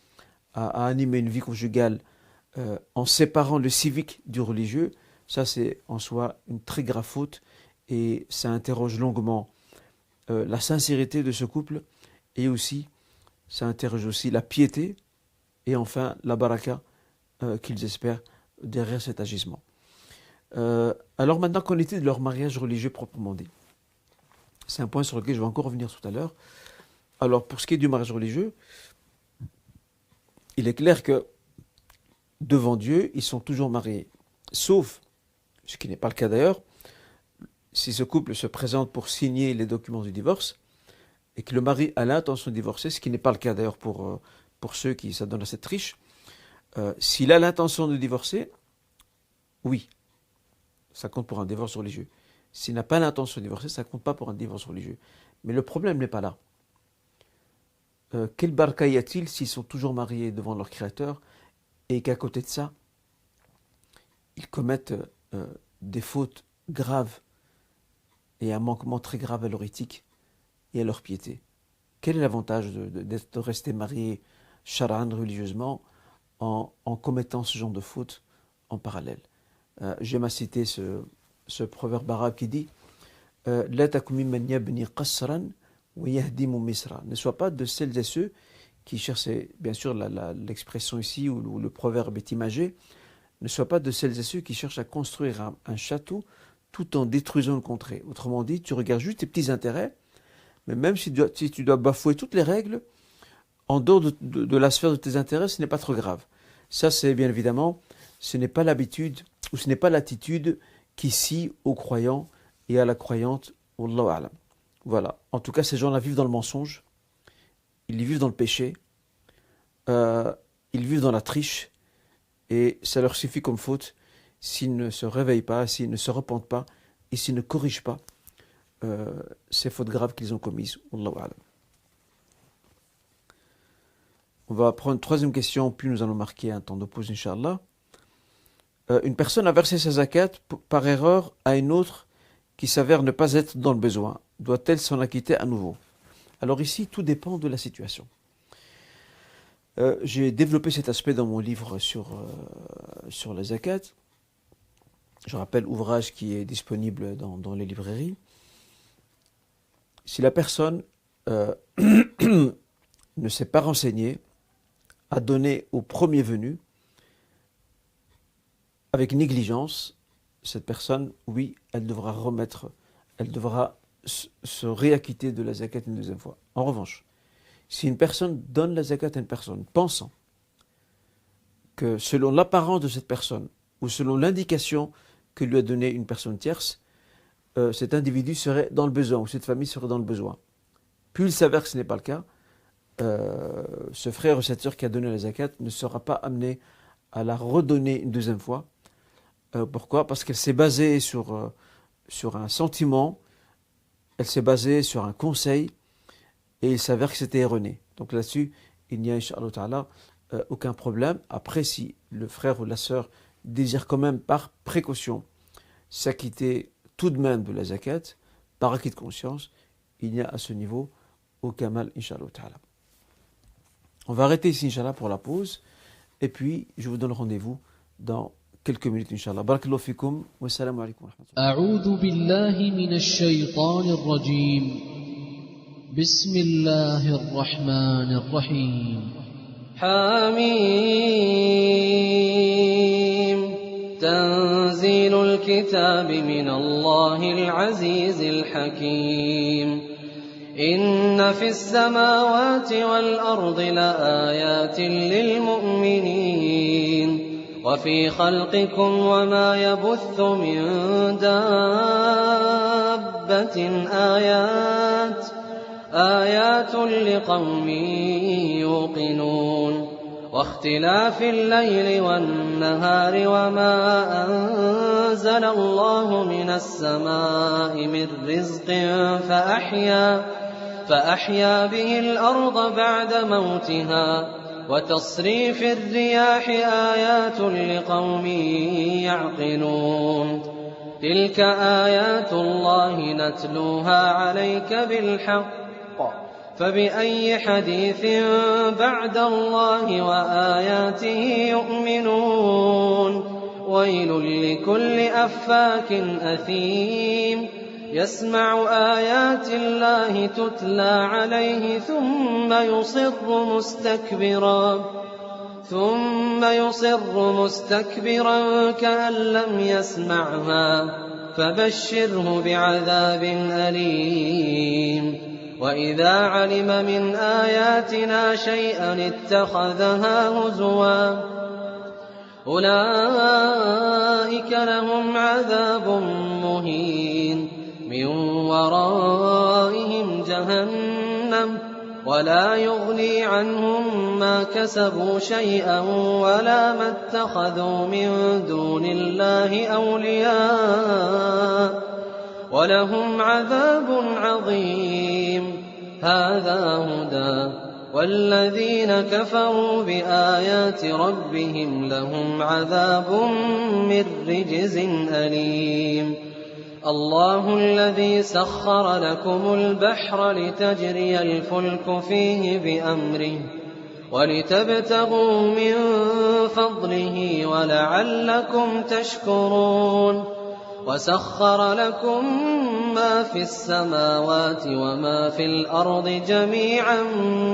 à animer une vie conjugale en séparant le civique du religieux, ça c'est en soi une très grave faute et ça interroge longuement la sincérité de ce couple et aussi, ça interroge aussi la piété et enfin la baraka qu'ils espèrent derrière cet agissement. Alors maintenant, qu'en est-il de leur mariage religieux proprement dit? C'est un point sur lequel je vais encore revenir tout à l'heure. Alors pour ce qui est du mariage religieux, il est clair que devant Dieu, ils sont toujours mariés. Sauf, ce qui n'est pas le cas d'ailleurs, si ce couple se présente pour signer les documents du divorce et que le mari a l'intention de divorcer, ce qui n'est pas le cas d'ailleurs pour ceux qui s'adonnent à cette triche, s'il a l'intention de divorcer, oui, ça compte pour un divorce religieux. S'il n'a pas l'intention de divorcer, ça ne compte pas pour un divorce religieux. Mais le problème n'est pas là. Quel baraka y a-t-il s'ils sont toujours mariés devant leur créateur et qu'à côté de ça, ils commettent des fautes graves et un manquement très grave à leur éthique et à leur piété? Quel est l'avantage de rester marié charan religieusement en commettant ce genre de fautes en parallèle? J'aime à citer ce proverbe arabe qui dit لا تكن ممن يبني قصرا ويهدم مصرا. Ne sois pas de celles et ceux qui cherchent, bien sûr l'expression ici où le proverbe est imagé, ne sois pas de celles et ceux qui cherchent à construire un château tout en détruisant le contrée. Autrement dit, tu regardes juste tes petits intérêts, mais même si tu dois bafouer toutes les règles, en dehors de la sphère de tes intérêts, ce n'est pas trop grave. Ça, c'est bien évidemment, ce n'est pas l'habitude, ou ce n'est pas l'attitude qui scie aux croyants et à la croyante, Wallahu a'lam. Voilà. En tout cas, ces gens-là vivent dans le mensonge, ils vivent dans le péché, ils vivent dans la triche, et ça leur suffit comme faute s'ils ne se réveillent pas, s'ils ne se repentent pas, et s'ils ne corrigent pas ces fautes graves qu'ils ont commises. Wallahu a'lam. On va prendre une troisième question, puis nous allons marquer un temps de pause, Inch'Allah. Une personne a versé sa zakat par erreur à une autre qui s'avère ne pas être dans le besoin. Doit-elle s'en acquitter à nouveau? Alors ici, tout dépend de la situation. J'ai développé cet aspect dans mon livre sur la zakat. Je rappelle, ouvrage qui est disponible dans les librairies. Si la personne ne s'est pas renseignée, a donné au premier venu, avec négligence, cette personne, oui, elle devra se réacquitter de la zakat une deuxième fois. En revanche, si une personne donne la zakat à une personne, pensant que selon l'apparence de cette personne, ou selon l'indication que lui a donnée une personne tierce, cet individu serait dans le besoin, ou cette famille serait dans le besoin. Puis il s'avère que ce n'est pas le cas, ce frère ou cette sœur qui a donné la zakat ne sera pas amené à la redonner une deuxième fois. Pourquoi? Parce qu'elle s'est basée sur un sentiment, elle s'est basée sur un conseil, et il s'avère que c'était erroné. Donc là-dessus, il n'y a, Inch'Allah Ta'ala, aucun problème. Après, si le frère ou la sœur désire quand même par précaution s'acquitter tout de même de la zakat, par acquis de conscience, il n'y a à ce niveau aucun mal, Inch'Allah Ta'ala. On va arrêter ici, Inch'Allah, pour la pause. Et puis, je vous donne rendez-vous dans quelques minutes, Inch'Allah. Barakallahu fikum. Wassalamu alaikum wa rahmatullah. أعوذ بالله من الشيطان الرجيم بسم الله الرحمن الرحيم حميم تنزيل الكتاب من الله العزيز الحكيم إن في السماوات والأرض لآيات للمؤمنين وفي خلقكم وما يبث من دابة آيات لقوم يوقنون واختلاف الليل والنهار وما أنزل الله من السماء من رزق فأحيا به الأرض بعد موتها وتصريف الرياح آيات لقوم يعقلون تلك آيات الله نتلوها عليك بالحق فبأي حديث بعد الله وآياته يؤمنون ويل لكل أفاك أثيم يسمع آيات الله تتلى عليه ثم يصر مستكبرا كأن لم يسمعها فبشره بعذاب أليم وإذا علم من آياتنا شيئا اتخذها هزوا أولئك لهم عذاب مهين من ورائهم جهنم ولا يغني عنهم ما كسبوا شيئا ولا ما اتخذوا من دون الله أولياء ولهم عذاب عظيم هذا هدى والذين كفروا بآيات ربهم لهم عذاب من رجز أليم الله الذي سخر لكم البحر لتجري الفلك فيه بأمره ولتبتغوا من فضله ولعلكم تشكرون وسخر لكم ما في السماوات وما في الأرض جميعا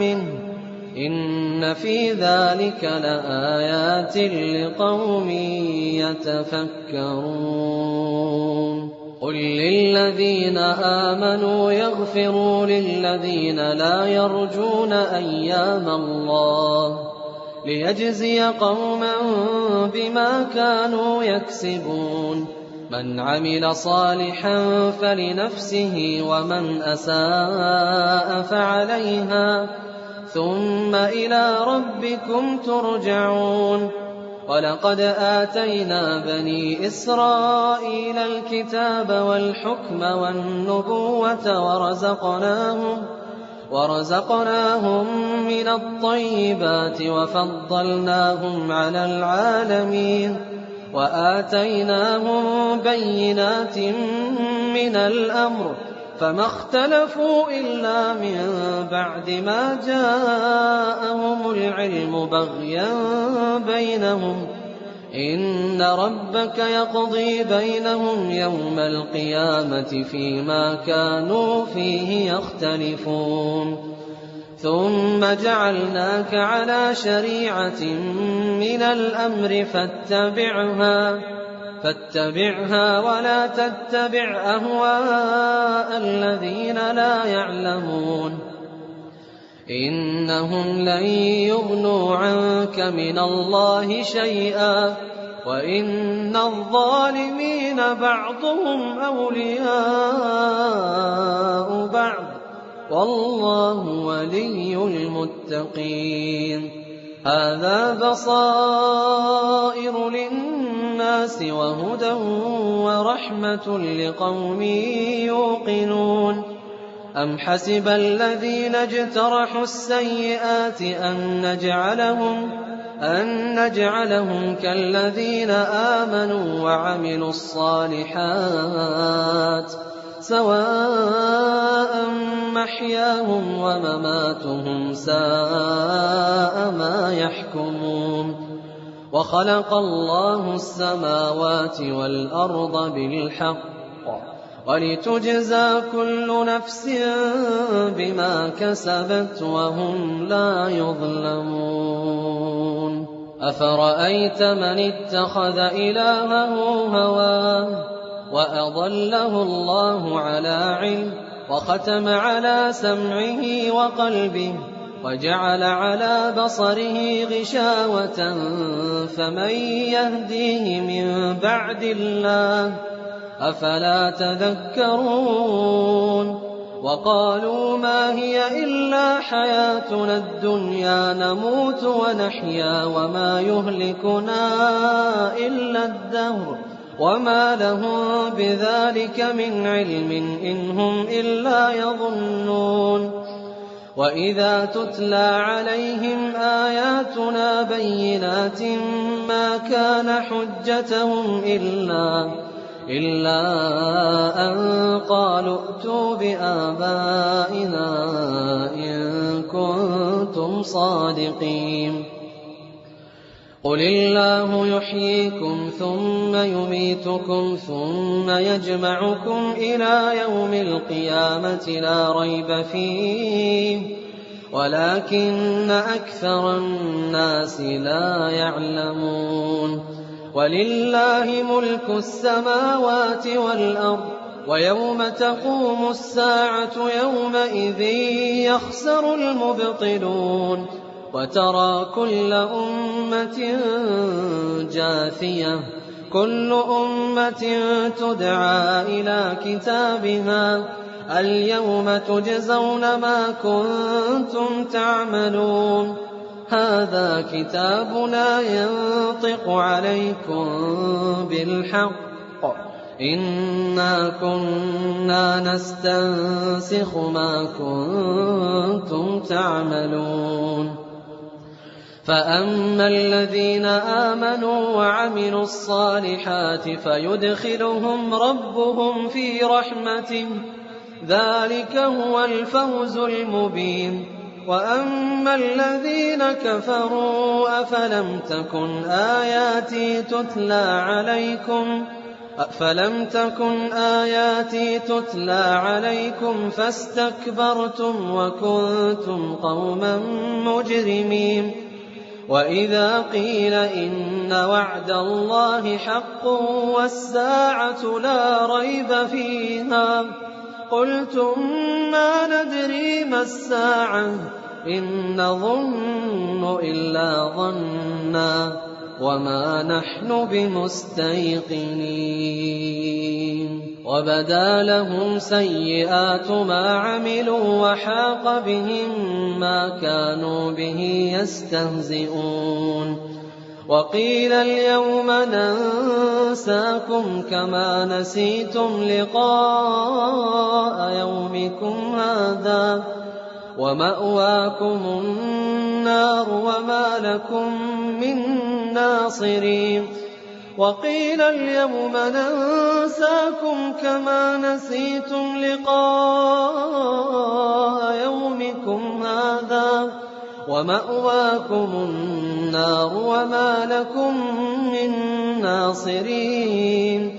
منه إن في ذلك لآيات لقوم يتفكرون قل للذين آمنوا يغفروا للذين لا يرجون أيام الله ليجزي قوما بما كانوا يكسبون من عمل صالحا فلنفسه ومن أساء فعليها ثم إلى ربكم ترجعون ولقد آتينا بني إسرائيل الكتاب والحكم والنبوة ورزقناهم من الطيبات وفضلناهم على العالمين وآتيناهم بينات من الأمر فما اختلفوا إلا من بعد ما جاءهم العلم بغيا بينهم إن ربك يقضي بينهم يوم القيامة فيما كانوا فيه يختلفون ثم جعلناك على شريعة من الأمر فاتبعها ولا تتبع أهواء الذين لا يعلمون إنهم لن يغنوا عنك من الله شيئا وإن الظالمين بعضهم أولياء بعض والله ولي المتقين هذا بصائر للناس وهدى ورحمة لقوم يوقنون أم حسب الذين اجترحوا السيئات أن نجعلهم كالذين آمنوا وعملوا الصالحات سواء محياهم ومماتهم ساء ما يحكمون وخلق الله السماوات والأرض بالحق ولتجزى كل نفس بما كسبت وهم لا يظلمون أفرأيت من اتخذ إلهه هواه وأضله الله على علم وختم على سمعه وقلبه وجعل على بصره غشاوة فمن يهديه من بعد الله أفلا تذكرون وقالوا ما هي إلا حياتنا الدنيا نموت ونحيا وما يهلكنا إلا الدهر وما لهم بذلك من علم إن هم إلا يظنون وإذا تتلى عليهم آياتنا بينات ما كان حجتهم إلا أن قالوا ائتوا بآبائنا إن كنتم صادقين قل الله يحييكم ثم يميتكم ثم يجمعكم إلى يوم القيامة لا ريب فيه ولكن أكثر الناس لا يعلمون ولله ملك السماوات والأرض ويوم تقوم الساعة يومئذ يخسر المبطلون وترى كل أمة جاثية كل أمة تدعى إلى كتابها اليوم تجزون ما كنتم تعملون هذا كتابنا ينطق عليكم بالحق إنا كنا نستنسخ ما كنتم تعملون فأما الذين آمنوا وعملوا الصالحات فيدخلهم ربهم في رحمته ذلك هو الفوز المبين وأما الذين كفروا أفلم تكن آياتي تتلى عليكم أفلم تكن آياتي تتلى عليكم فاستكبرتم وكنتم قوما مجرمين وإذا قيل إن وعد الله حق والساعة لا ريب فيها قلتم ما ندري ما الساعة إن نظن إلا ظنا وما نحن بمستيقنين وبدا لهم سيئات ما عملوا وحاق بهم ما كانوا به يستهزئون وقيل اليوم ننساكم كما نسيتم لقاء يومكم هذا ومأواكم النار وما لكم من ناصرين وقيل اليوم ننساكم كما نسيتم لقاء يومكم هذا ومأواكم النار وما لكم من ناصرين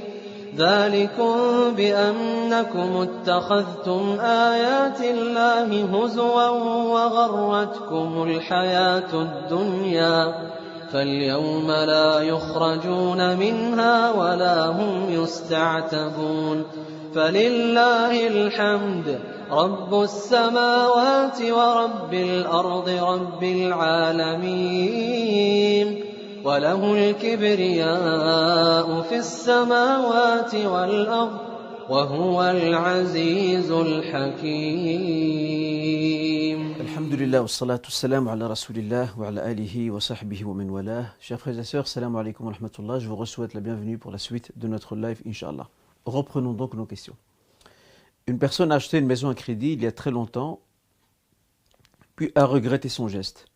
ذلكم بأنكم اتخذتم آيات الله هزوا وغرتكم الحياة الدنيا فاليوم لا يخرجون منها ولا هم يستعتبون فلله الحمد رب السماوات ورب الأرض رب العالمين وله الكبرياء في السماوات والأرض وهو العزيز الحكيم. Alhamdulillah, wassalatu wassalamu ala rasulillah wa ala alihi wa sahbihi wa min walah. Chers frères et sœurs, salam alaikum wa rahmatullah. Je vous souhaite la bienvenue pour la suite de notre live, Inch'Allah. Reprenons donc nos questions. Une personne a acheté une maison à crédit il y a très longtemps, puis a regretté son geste,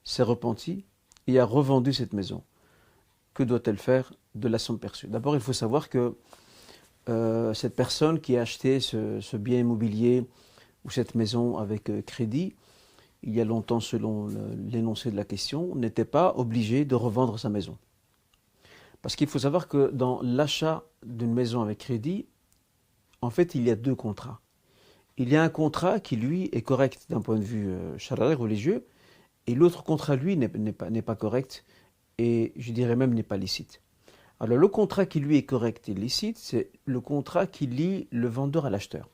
s'est repenti et a revendu cette maison. Que doit-elle faire de la somme perçue? D'abord, il faut savoir que cette personne qui a acheté ce bien immobilier ou cette maison avec crédit, il y a longtemps, selon l'énoncé de la question, n'était pas obligé de revendre sa maison. Parce qu'il faut savoir que dans l'achat d'une maison avec crédit, en fait, il y a deux contrats. Il y a un contrat qui, lui, est correct d'un point de vue charari, religieux, et l'autre contrat, lui, n'est pas correct, et je dirais même n'est pas licite. Alors, le contrat qui, lui, est correct et licite, c'est le contrat qui lie le vendeur à l'acheteur.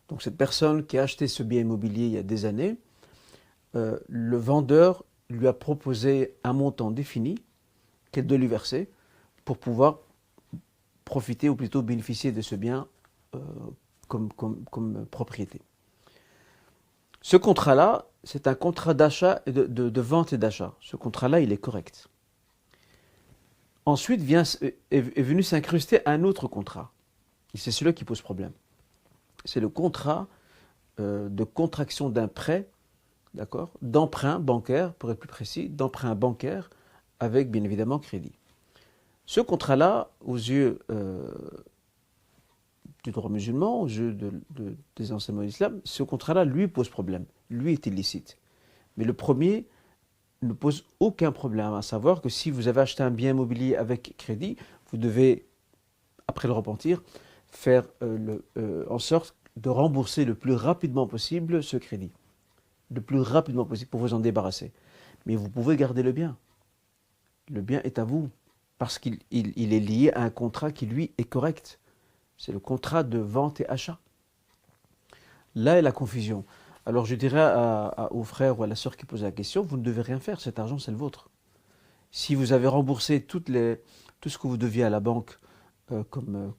Donc, cette personne qui a acheté ce bien immobilier il y a des années, le vendeur lui a proposé un montant défini qu'elle doit lui verser pour pouvoir profiter ou plutôt bénéficier de ce bien comme propriété. Ce contrat-là, c'est un contrat d'achat, de vente et d'achat. Ce contrat-là, il est correct. Ensuite est venu s'incruster un autre contrat. Et c'est celui qui pose problème. C'est le contrat de contraction d'un prêt, d'accord, d'emprunt bancaire, pour être plus précis, d'emprunt bancaire avec bien évidemment crédit. Ce contrat-là, aux yeux du droit musulman, aux yeux des enseignements de l'islam, ce contrat-là, lui, pose problème. Lui est illicite. Mais le premier ne pose aucun problème, à savoir que si vous avez acheté un bien immobilier avec crédit, vous devez, après le repentir, faire en sorte de rembourser le plus rapidement possible ce crédit. Le plus rapidement possible pour vous en débarrasser. Mais vous pouvez garder le bien. Le bien est à vous, parce qu'il est lié à un contrat qui, lui, est correct. C'est le contrat de vente et achat. Là est la confusion. Alors je dirais au frère ou à la sœur qui pose la question, vous ne devez rien faire, cet argent c'est le vôtre. Si vous avez remboursé tout ce que vous deviez à la banque comme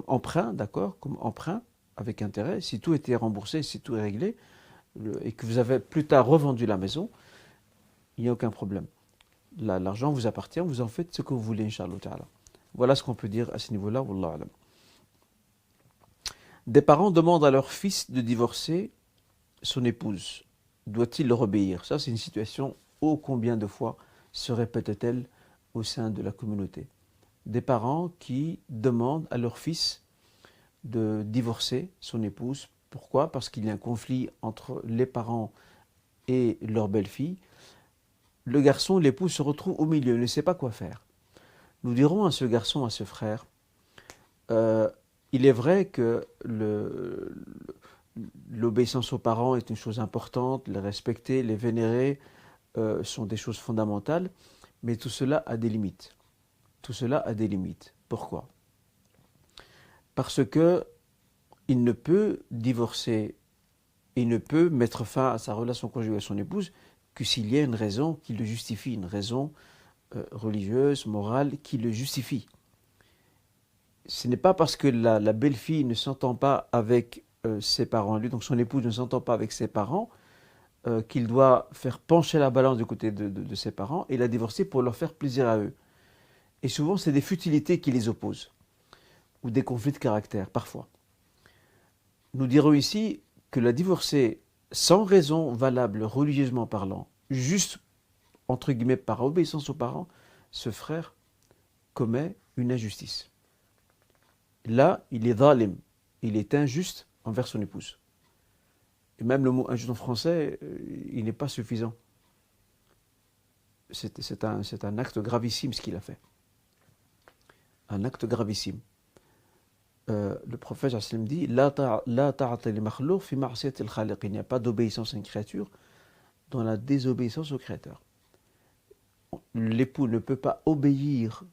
emprunt, d'accord, comme emprunt avec intérêt, si tout était remboursé, si tout est réglé, et que vous avez plus tard revendu la maison, il n'y a aucun problème. L'argent vous appartient, vous en faites ce que vous voulez, Inch'Allah Ta'ala. Voilà ce qu'on peut dire à ce niveau-là, Wallahu A'lam. Des parents demandent à leur fils de divorcer son épouse. Doit-il leur obéir? Ça, c'est une situation ô combien de fois se répète-t-elle au sein de la communauté. Des parents qui demandent à leur fils de divorcer son épouse. Pourquoi? Parce qu'il y a un conflit entre les parents et leur belle-fille. Le garçon, l'épouse se retrouve au milieu, il ne sait pas quoi faire. nous dirons à ce garçon, à ce frère, il est vrai que l'obéissance aux parents est une chose importante, les respecter, les vénérer sont des choses fondamentales, mais tout cela a des limites. Tout cela a des limites. Pourquoi? Parce que il ne peut divorcer, il ne peut mettre fin à sa relation conjugale avec son épouse que s'il y a une raison qui le justifie, une raison religieuse, morale, qui le justifie. Ce n'est pas parce que la belle-fille ne s'entend pas avec ses parents, lui, donc son épouse ne s'entend pas avec ses parents, qu'il doit faire pencher la balance du côté de ses parents et la divorcer pour leur faire plaisir à eux. Et souvent, c'est des futilités qui les opposent, ou des conflits de caractère, parfois. Nous dirons ici que la divorcer sans raison valable, religieusement parlant, juste, entre guillemets, par obéissance aux parents, ce frère commet une injustice. Là, il est dhalim, il est injuste envers son épouse. Et même le mot injuste en français, il n'est pas suffisant. C'est un acte gravissime ce qu'il a fait. Un acte gravissime. Le prophète dit La ta'ata li makhlouq fi ma'siyati al-khaliq. Il n'y a pas d'obéissance à une créature dans la désobéissance au Créateur. L'époux ne peut pas obéir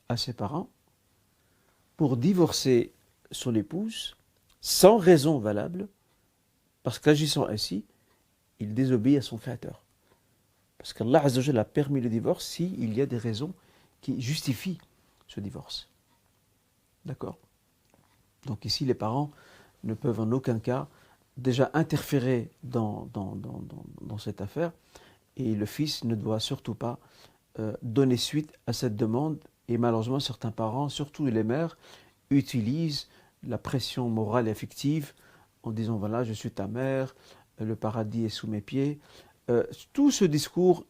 à ses parents pour divorcer son épouse sans raison valable, parce qu'agissant ainsi, il désobéit à son Créateur. Parce qu'Allah Azza wa Jalla a permis le divorce s'il y a des raisons qui justifient ce divorce. D'accord? Donc ici, les parents ne peuvent en aucun cas déjà interférer dans cette affaire, et le fils ne doit surtout pas donner suite à cette demande. Et malheureusement, certains parents, surtout les mères, utilisent la pression morale et affective en disant voilà, je suis ta mère, le paradis est sous mes pieds. Tout ce discours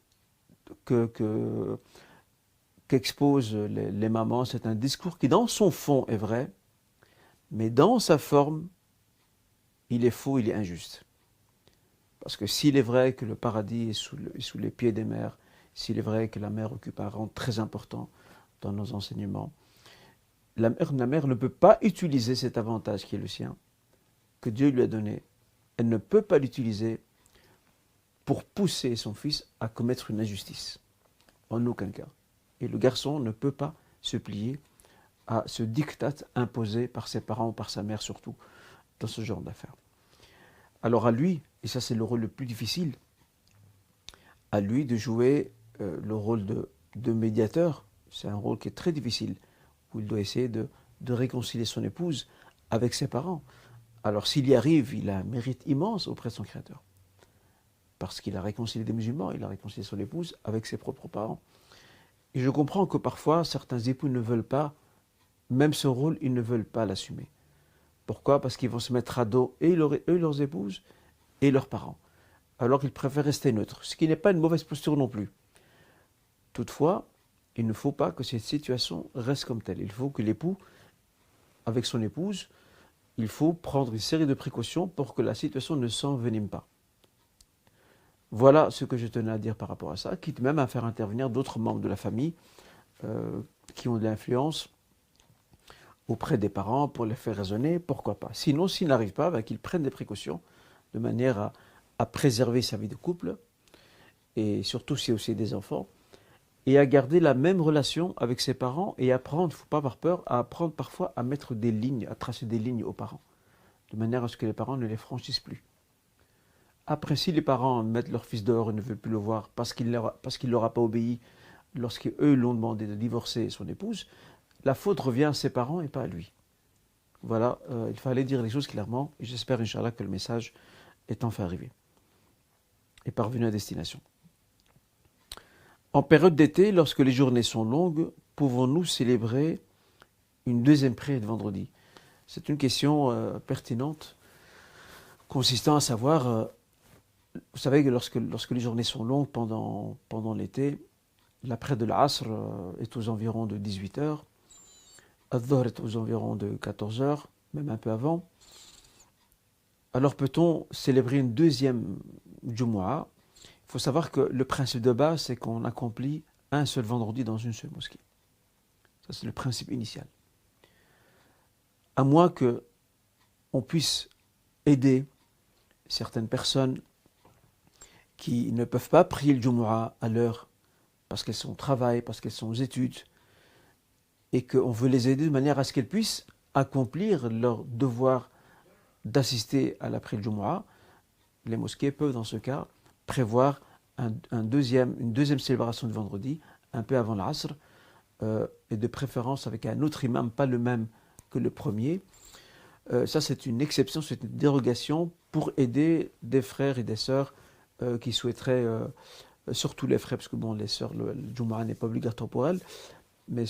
qu'exposent les mamans, c'est un discours qui, dans son fond, est vrai, mais dans sa forme, il est faux, il est injuste. Parce que s'il est vrai que le paradis est sous les pieds des mères, s'il est vrai que la mère occupe un rang très important dans nos enseignements, la mère ne peut pas utiliser cet avantage qui est le sien, que Dieu lui a donné. Elle ne peut pas l'utiliser pour pousser son fils à commettre une injustice. En aucun cas. Et le garçon ne peut pas se plier à ce diktat imposé par ses parents ou par sa mère surtout dans ce genre d'affaires. Alors à lui, et ça c'est le rôle le plus difficile, à lui de jouer le rôle de médiateur. C'est un rôle qui est très difficile, où il doit essayer de réconcilier son épouse avec ses parents. Alors s'il y arrive, il a un mérite immense auprès de son Créateur. Parce qu'il a réconcilié des musulmans, il a réconcilié son épouse avec ses propres parents. Et je comprends que parfois, certains époux ne veulent pas, même ce rôle, ils ne veulent pas l'assumer. Pourquoi? Parce qu'ils vont se mettre à dos, et leurs épouses, et leurs parents. Alors qu'ils préfèrent rester neutres, ce qui n'est pas une mauvaise posture non plus. Toutefois, il ne faut pas que cette situation reste comme telle. Il faut que l'époux, avec son épouse, il faut prendre une série de précautions pour que la situation ne s'envenime pas. Voilà ce que je tenais à dire par rapport à ça, quitte même à faire intervenir d'autres membres de la famille qui ont de l'influence auprès des parents pour les faire raisonner, pourquoi pas. Sinon, s'ils n'arrivent pas, qu'ils prennent des précautions de manière à préserver sa vie de couple, et surtout s'il y a aussi des enfants, et à garder la même relation avec ses parents et apprendre, il ne faut pas avoir peur, à apprendre parfois à mettre des lignes, à tracer des lignes aux parents, de manière à ce que les parents ne les franchissent plus. Après, si les parents mettent leur fils dehors et ne veulent plus le voir parce qu'il ne leur a pas obéi lorsqu'eux l'ont demandé de divorcer son épouse, la faute revient à ses parents et pas à lui. Voilà, il fallait dire les choses clairement et j'espère, Inch'Allah, que le message est enfin arrivé et parvenu à destination. En période d'été, lorsque les journées sont longues, pouvons-nous célébrer une deuxième prière de vendredi? C'est une question pertinente consistant à savoir... Vous savez que lorsque les journées sont longues pendant l'été, la prière de l'Asr est aux environs de 18h, Al-Dhuhr est aux environs de 14h, même un peu avant. Alors peut-on célébrer une deuxième Jumu'ah? Il faut savoir que le principe de base, c'est qu'on accomplit un seul vendredi dans une seule mosquée. Ça, c'est le principe initial. À moins qu'on puisse aider certaines personnes qui ne peuvent pas prier le Jumu'ah à l'heure parce qu'elles sont au travail, parce qu'elles sont aux études, et qu'on veut les aider de manière à ce qu'elles puissent accomplir leur devoir d'assister à la prière du Jumu'ah, les mosquées peuvent dans ce cas prévoir une deuxième célébration de vendredi, un peu avant l'Asr, et de préférence avec un autre imam, pas le même que le premier. Ça, c'est une exception, c'est une dérogation pour aider des frères et des sœurs qui souhaiteraient, surtout les frères, parce que bon, les sœurs, le Jumu'ah n'est pas obligatoire pour elles, mais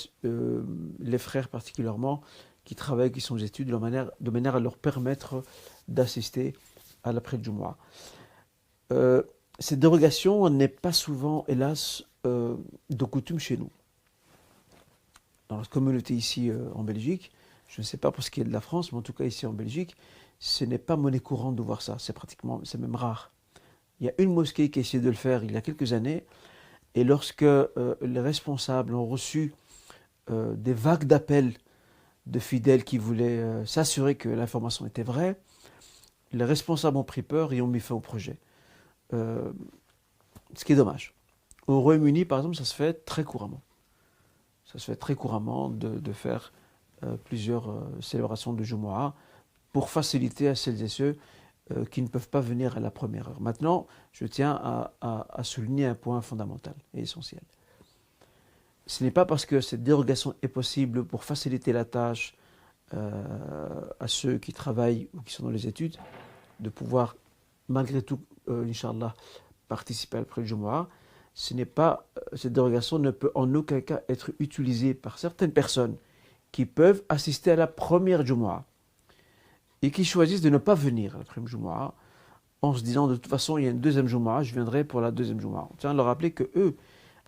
les frères particulièrement, qui travaillent, qui sont aux études, de manière à leur permettre d'assister à la prière du Jumu'ah. Cette dérogation n'est pas souvent, hélas, de coutume chez nous. Dans la communauté ici en Belgique, je ne sais pas pour ce qui est de la France, mais en tout cas ici en Belgique, ce n'est pas monnaie courante de voir ça, c'est même rare. Il y a une mosquée qui a essayé de le faire il y a quelques années, et lorsque les responsables ont reçu des vagues d'appels de fidèles qui voulaient s'assurer que l'information était vraie, les responsables ont pris peur et ont mis fin au projet. Ce qui est dommage. Au Royaume-Uni, par exemple, ça se fait très couramment. Ça se fait très couramment de faire plusieurs célébrations de Jumu'ah pour faciliter à celles et ceux qui ne peuvent pas venir à la première heure. Maintenant, je tiens à souligner un point fondamental et essentiel. Ce n'est pas parce que cette dérogation est possible pour faciliter la tâche à ceux qui travaillent ou qui sont dans les études de pouvoir, malgré tout, Inch'Allah, participer à la prière du Jumu'ah. Cette dérogation ne peut en aucun cas être utilisée par certaines personnes qui peuvent assister à la première Jumu'ah et qui choisissent de ne pas venir à la première Jumu'ah en se disant de toute façon il y a une deuxième Jumu'ah, je viendrai pour la deuxième Jumu'ah. On tient à leur rappeler que eux,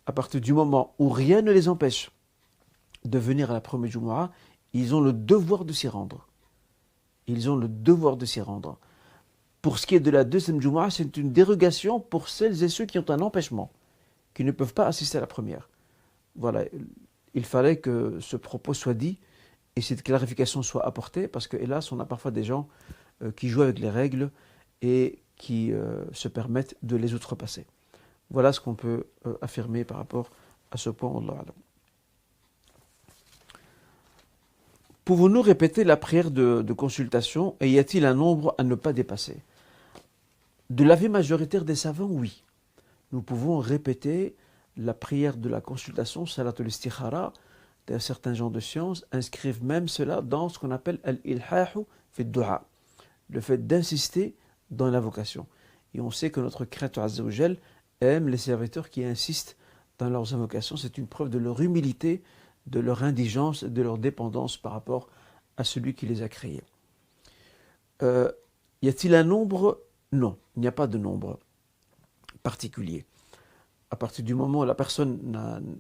à partir du moment où rien ne les empêche de venir à la première Jumu'ah, ils ont le devoir de s'y rendre. Ils ont le devoir de s'y rendre. Pour ce qui est de la deuxième Jumu'ah, c'est une dérogation pour celles et ceux qui ont un empêchement, qui ne peuvent pas assister à la première. Voilà, il fallait que ce propos soit dit et cette clarification soit apportée, parce que hélas, on a parfois des gens qui jouent avec les règles et qui se permettent de les outrepasser. Voilà ce qu'on peut affirmer par rapport à ce point. Wallahu a'lam. Pouvons-nous répéter la prière de consultation et y a-t-il un nombre à ne pas dépasser? De l'avis majoritaire des savants, oui. Nous pouvons répéter la prière de la consultation, Salatul Istikhara. Certains gens de science inscrivent même cela dans ce qu'on appelle al-ilhahu fi du'a, le fait d'insister dans l'invocation. Et on sait que notre Créateur Azza wa Jal aime les serviteurs qui insistent dans leurs invocations. C'est une preuve de leur humilité, de leur indigence, de leur dépendance par rapport à celui qui les a créés. Y a-t-il un nombre? Non, il n'y a pas de nombre particulier. À partir du moment où la personne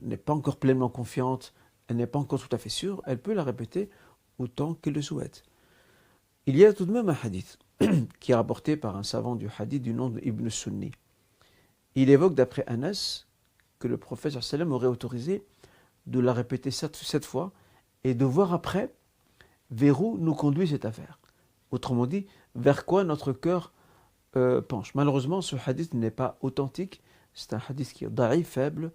n'est pas encore pleinement confiante, elle n'est pas encore tout à fait sûre, elle peut la répéter autant qu'elle le souhaite. Il y a tout de même un hadith qui est rapporté par un savant du hadith du nom d'Ibn Sunni. Il évoque d'après Anas que le prophète sallallahu alayhi wa sallam aurait autorisé de la répéter 7 fois et de voir après vers où nous conduit cette affaire. Autrement dit, vers quoi notre cœur penche. Malheureusement, ce hadith n'est pas authentique. C'est un hadith qui est da'i, faible.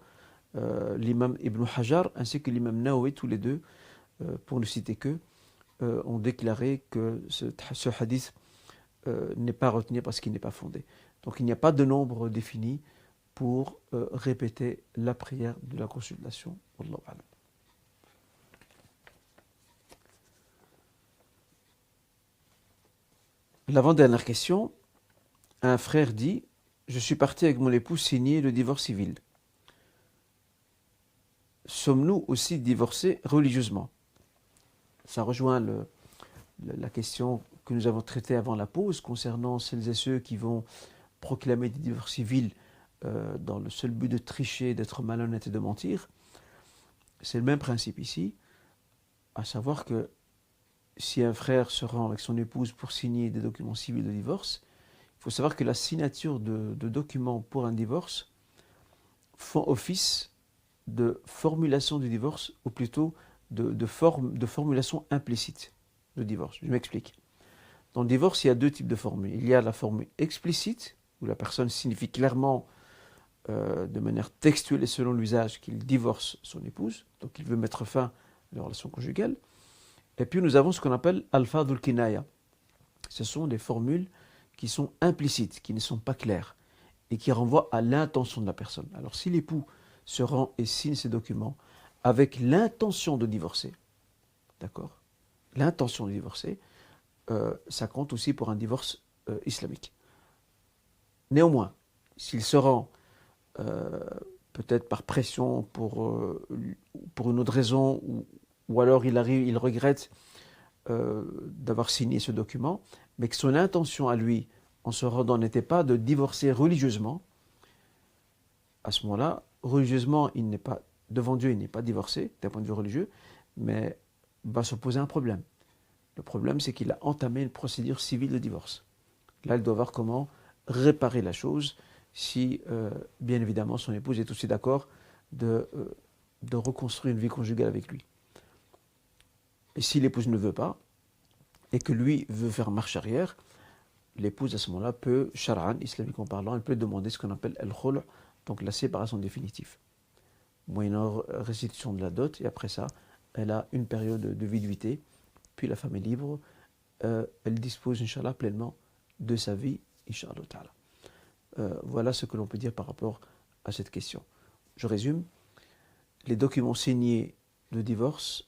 L'imam Ibn Hajar ainsi que l'imam Nawawi, tous les deux, pour ne citer qu'eux, ont déclaré que ce hadith n'est pas retenu parce qu'il n'est pas fondé. Donc il n'y a pas de nombre défini pour répéter la prière de la consultation. Wallahu a'lam. L'avant-dernière question. Un frère dit « Je suis parti avec mon épouse signer le divorce civil. Sommes-nous aussi divorcés religieusement ?» Ça rejoint la question que nous avons traitée avant la pause concernant celles et ceux qui vont proclamer des divorces civils dans le seul but de tricher, d'être malhonnête et de mentir. C'est le même principe ici, à savoir que si un frère se rend avec son épouse pour signer des documents civils de divorce, il faut savoir que la signature de documents pour un divorce font office de formulation du divorce, ou plutôt de formulation implicite de divorce. Je m'explique. Dans le divorce, il y a deux types de formules. Il y a la formule explicite, où la personne signifie clairement, de manière textuelle et selon l'usage, qu'il divorce son épouse, donc il veut mettre fin à la relation conjugale. Et puis nous avons ce qu'on appelle al-fadhul kinaya. Ce sont des formules qui sont implicites, qui ne sont pas claires, et qui renvoient à l'intention de la personne. Alors si l'époux se rend et signe ces documents avec l'intention de divorcer, d'accord, l'intention de divorcer, ça compte aussi pour un divorce islamique. Néanmoins, s'il se rend peut-être par pression pour une autre raison, ou alors il regrette d'avoir signé ce document, mais que son intention à lui, en se rendant, n'était pas de divorcer religieusement, à ce moment-là, religieusement, il n'est pas, devant Dieu, il n'est pas divorcé, d'un point de vue religieux, mais va se poser un problème. Le problème, c'est qu'il a entamé une procédure civile de divorce. Là, il doit voir comment réparer la chose, si, bien évidemment, son épouse est aussi d'accord de reconstruire une vie conjugale avec lui. Et si l'épouse ne veut pas, et que lui veut faire marche arrière, l'épouse à ce moment-là peut, shar'an, islamiquement parlant, elle peut demander ce qu'on appelle al-khul', donc la séparation définitive, moyennant restitution de la dot, et après ça, elle a une période de viduité, puis la femme est libre, elle dispose, Inch'Allah, pleinement de sa vie, Inch'Allah ta'ala. Voilà ce que l'on peut dire par rapport à cette question. Je résume, les documents signés de divorce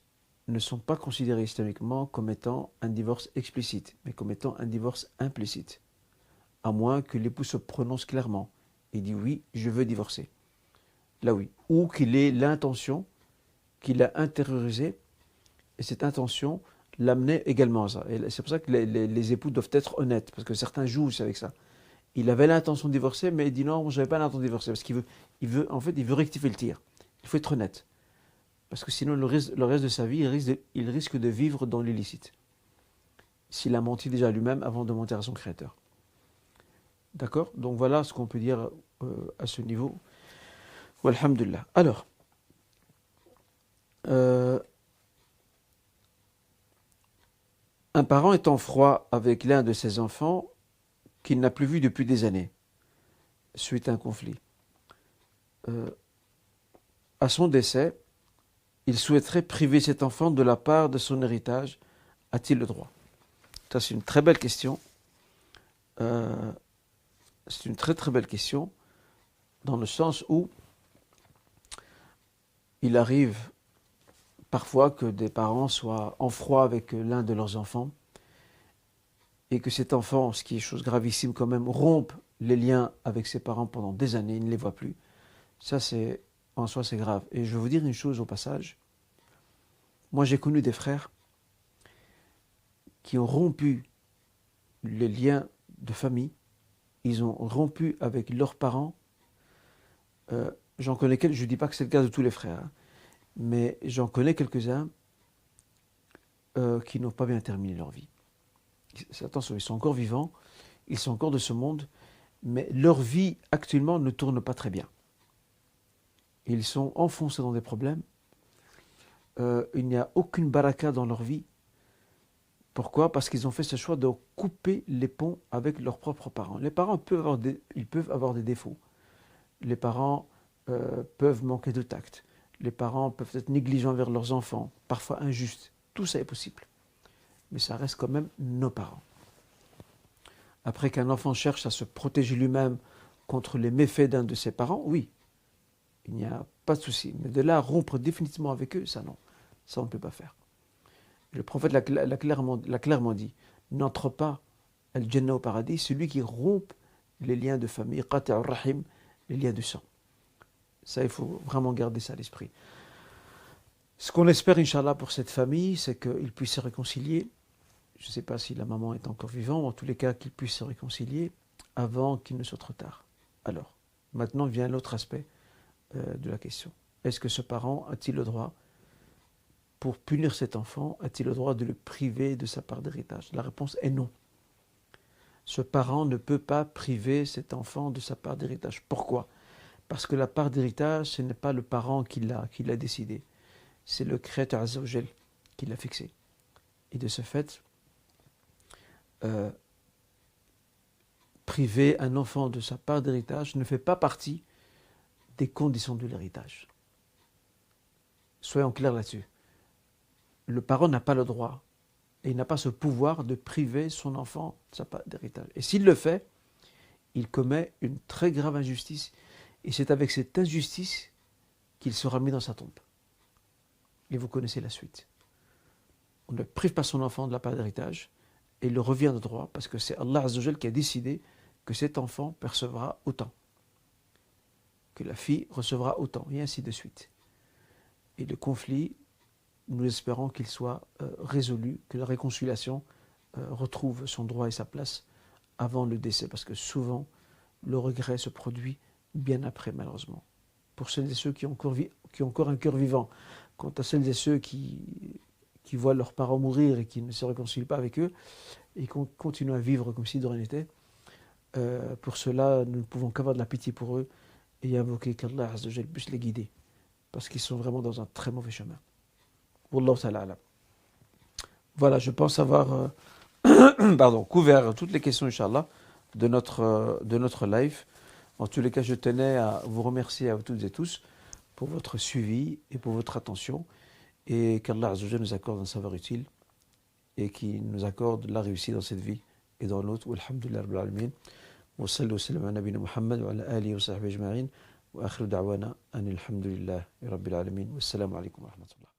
ne sont pas considérés islamiquement comme étant un divorce explicite, mais comme étant un divorce implicite, à moins que l'époux se prononce clairement et dit oui, je veux divorcer. Là oui. Ou qu'il ait l'intention, qu'il a intériorisé, et cette intention l'amenait également à ça. Et c'est pour ça que les époux doivent être honnêtes, parce que certains jouent avec ça. Il avait l'intention de divorcer, mais il dit non, je n'avais pas l'intention de divorcer, parce qu'il veut rectifier le tir. Il faut être honnête. Parce que sinon, le reste de sa vie, il risque de vivre dans l'illicite. S'il a menti déjà lui-même avant de mentir à son créateur. D'accord? Donc voilà ce qu'on peut dire à ce niveau. Walhamdulillah. Alors, un parent est en froid avec l'un de ses enfants qu'il n'a plus vu depuis des années, suite à un conflit. À son décès, il souhaiterait priver cet enfant de la part de son héritage. A-t-il le droit? Ça, c'est une très belle question. C'est une très très belle question, dans le sens où il arrive parfois que des parents soient en froid avec l'un de leurs enfants et que cet enfant, ce qui est chose gravissime quand même, rompe les liens avec ses parents pendant des années, il ne les voit plus. Ça, en soi, c'est grave. Et je vais vous dire une chose au passage. Moi, j'ai connu des frères qui ont rompu les liens de famille. Ils ont rompu avec leurs parents. J'en connais quelques, je ne dis pas que c'est le cas de tous les frères, hein, mais j'en connais quelques-uns qui n'ont pas bien terminé leur vie. Attention, ils sont encore vivants, ils sont encore de ce monde, mais leur vie actuellement ne tourne pas très bien. Ils sont enfoncés dans des problèmes. Il n'y a aucune baraka dans leur vie. Pourquoi? Parce qu'ils ont fait ce choix de couper les ponts avec leurs propres parents. Les parents peuvent avoir des défauts. Les parents peuvent manquer de tact. Les parents peuvent être négligents envers leurs enfants, parfois injustes. Tout ça est possible. Mais ça reste quand même nos parents. Après qu'un enfant cherche à se protéger lui-même contre les méfaits d'un de ses parents, oui, il n'y a pas de souci. Mais de là à rompre définitivement avec eux, ça non. Ça on ne peut pas faire. Le prophète l'a clairement dit. N'entre pas al-Jannah au paradis, celui qui rompt les liens de famille, qati'ur rahim, les liens de sang. Ça, il faut vraiment garder ça à l'esprit. Ce qu'on espère, Inch'Allah, pour cette famille, c'est qu'ils puissent se réconcilier. Je ne sais pas si la maman est encore vivante, mais en tous les cas, qu'ils puissent se réconcilier avant qu'il ne soit trop tard. Alors, maintenant vient l'autre aspect de la question. Est-ce que ce parent a-t-il le droit, pour punir cet enfant, a-t-il le droit de le priver de sa part d'héritage? La réponse est non. Ce parent ne peut pas priver cet enfant de sa part d'héritage. Pourquoi? Parce que la part d'héritage, ce n'est pas le parent qui l'a décidé. c'est le Créateur Azza wa Jal qui l'a fixé. Et de ce fait, priver un enfant de sa part d'héritage ne fait pas partie des conditions de l'héritage. Soyons clairs là-dessus. Le parent n'a pas le droit et il n'a pas ce pouvoir de priver son enfant de sa part d'héritage. Et s'il le fait, il commet une très grave injustice. Et c'est avec cette injustice qu'il sera mis dans sa tombe. Et vous connaissez la suite. On ne prive pas son enfant de la part d'héritage et il le revient de droit parce que c'est Allah Azza wa Jal qui a décidé que cet enfant percevra autant, que la fille recevra autant, et ainsi de suite. Et le conflit, nous espérons qu'il soit résolu, que la réconciliation retrouve son droit et sa place avant le décès, parce que souvent, le regret se produit bien après, malheureusement. Pour celles et ceux qui ont encore un cœur vivant, quant à celles et ceux qui voient leurs parents mourir et qui ne se réconcilient pas avec eux, et qui continuent à vivre comme si de rien n'était, pour cela, nous ne pouvons qu'avoir de la pitié pour eux et invoquer qu'Allah Azza wa Jal puisse les guider, parce qu'ils sont vraiment dans un très mauvais chemin. Wallahu ta'ala alam. Voilà, je pense avoir couvert toutes les questions, Inch'Allah, de notre live. En tous les cas, je tenais à vous remercier à vous toutes et tous pour votre suivi et pour votre attention, et qu'Allah Azza wa Jal nous accorde un savoir utile et qui nous accorde la réussite dans cette vie et dans l'autre. Walhamdulillah rabbil alamin. Wa sallu wa sallam ala nabina Muhammad wa ala alihi wa sahbihi ajma'in. Wa akhiru da'wana anil hamdulillahi rabbil alamin. Wassalamu alaikum wa rahmatullah.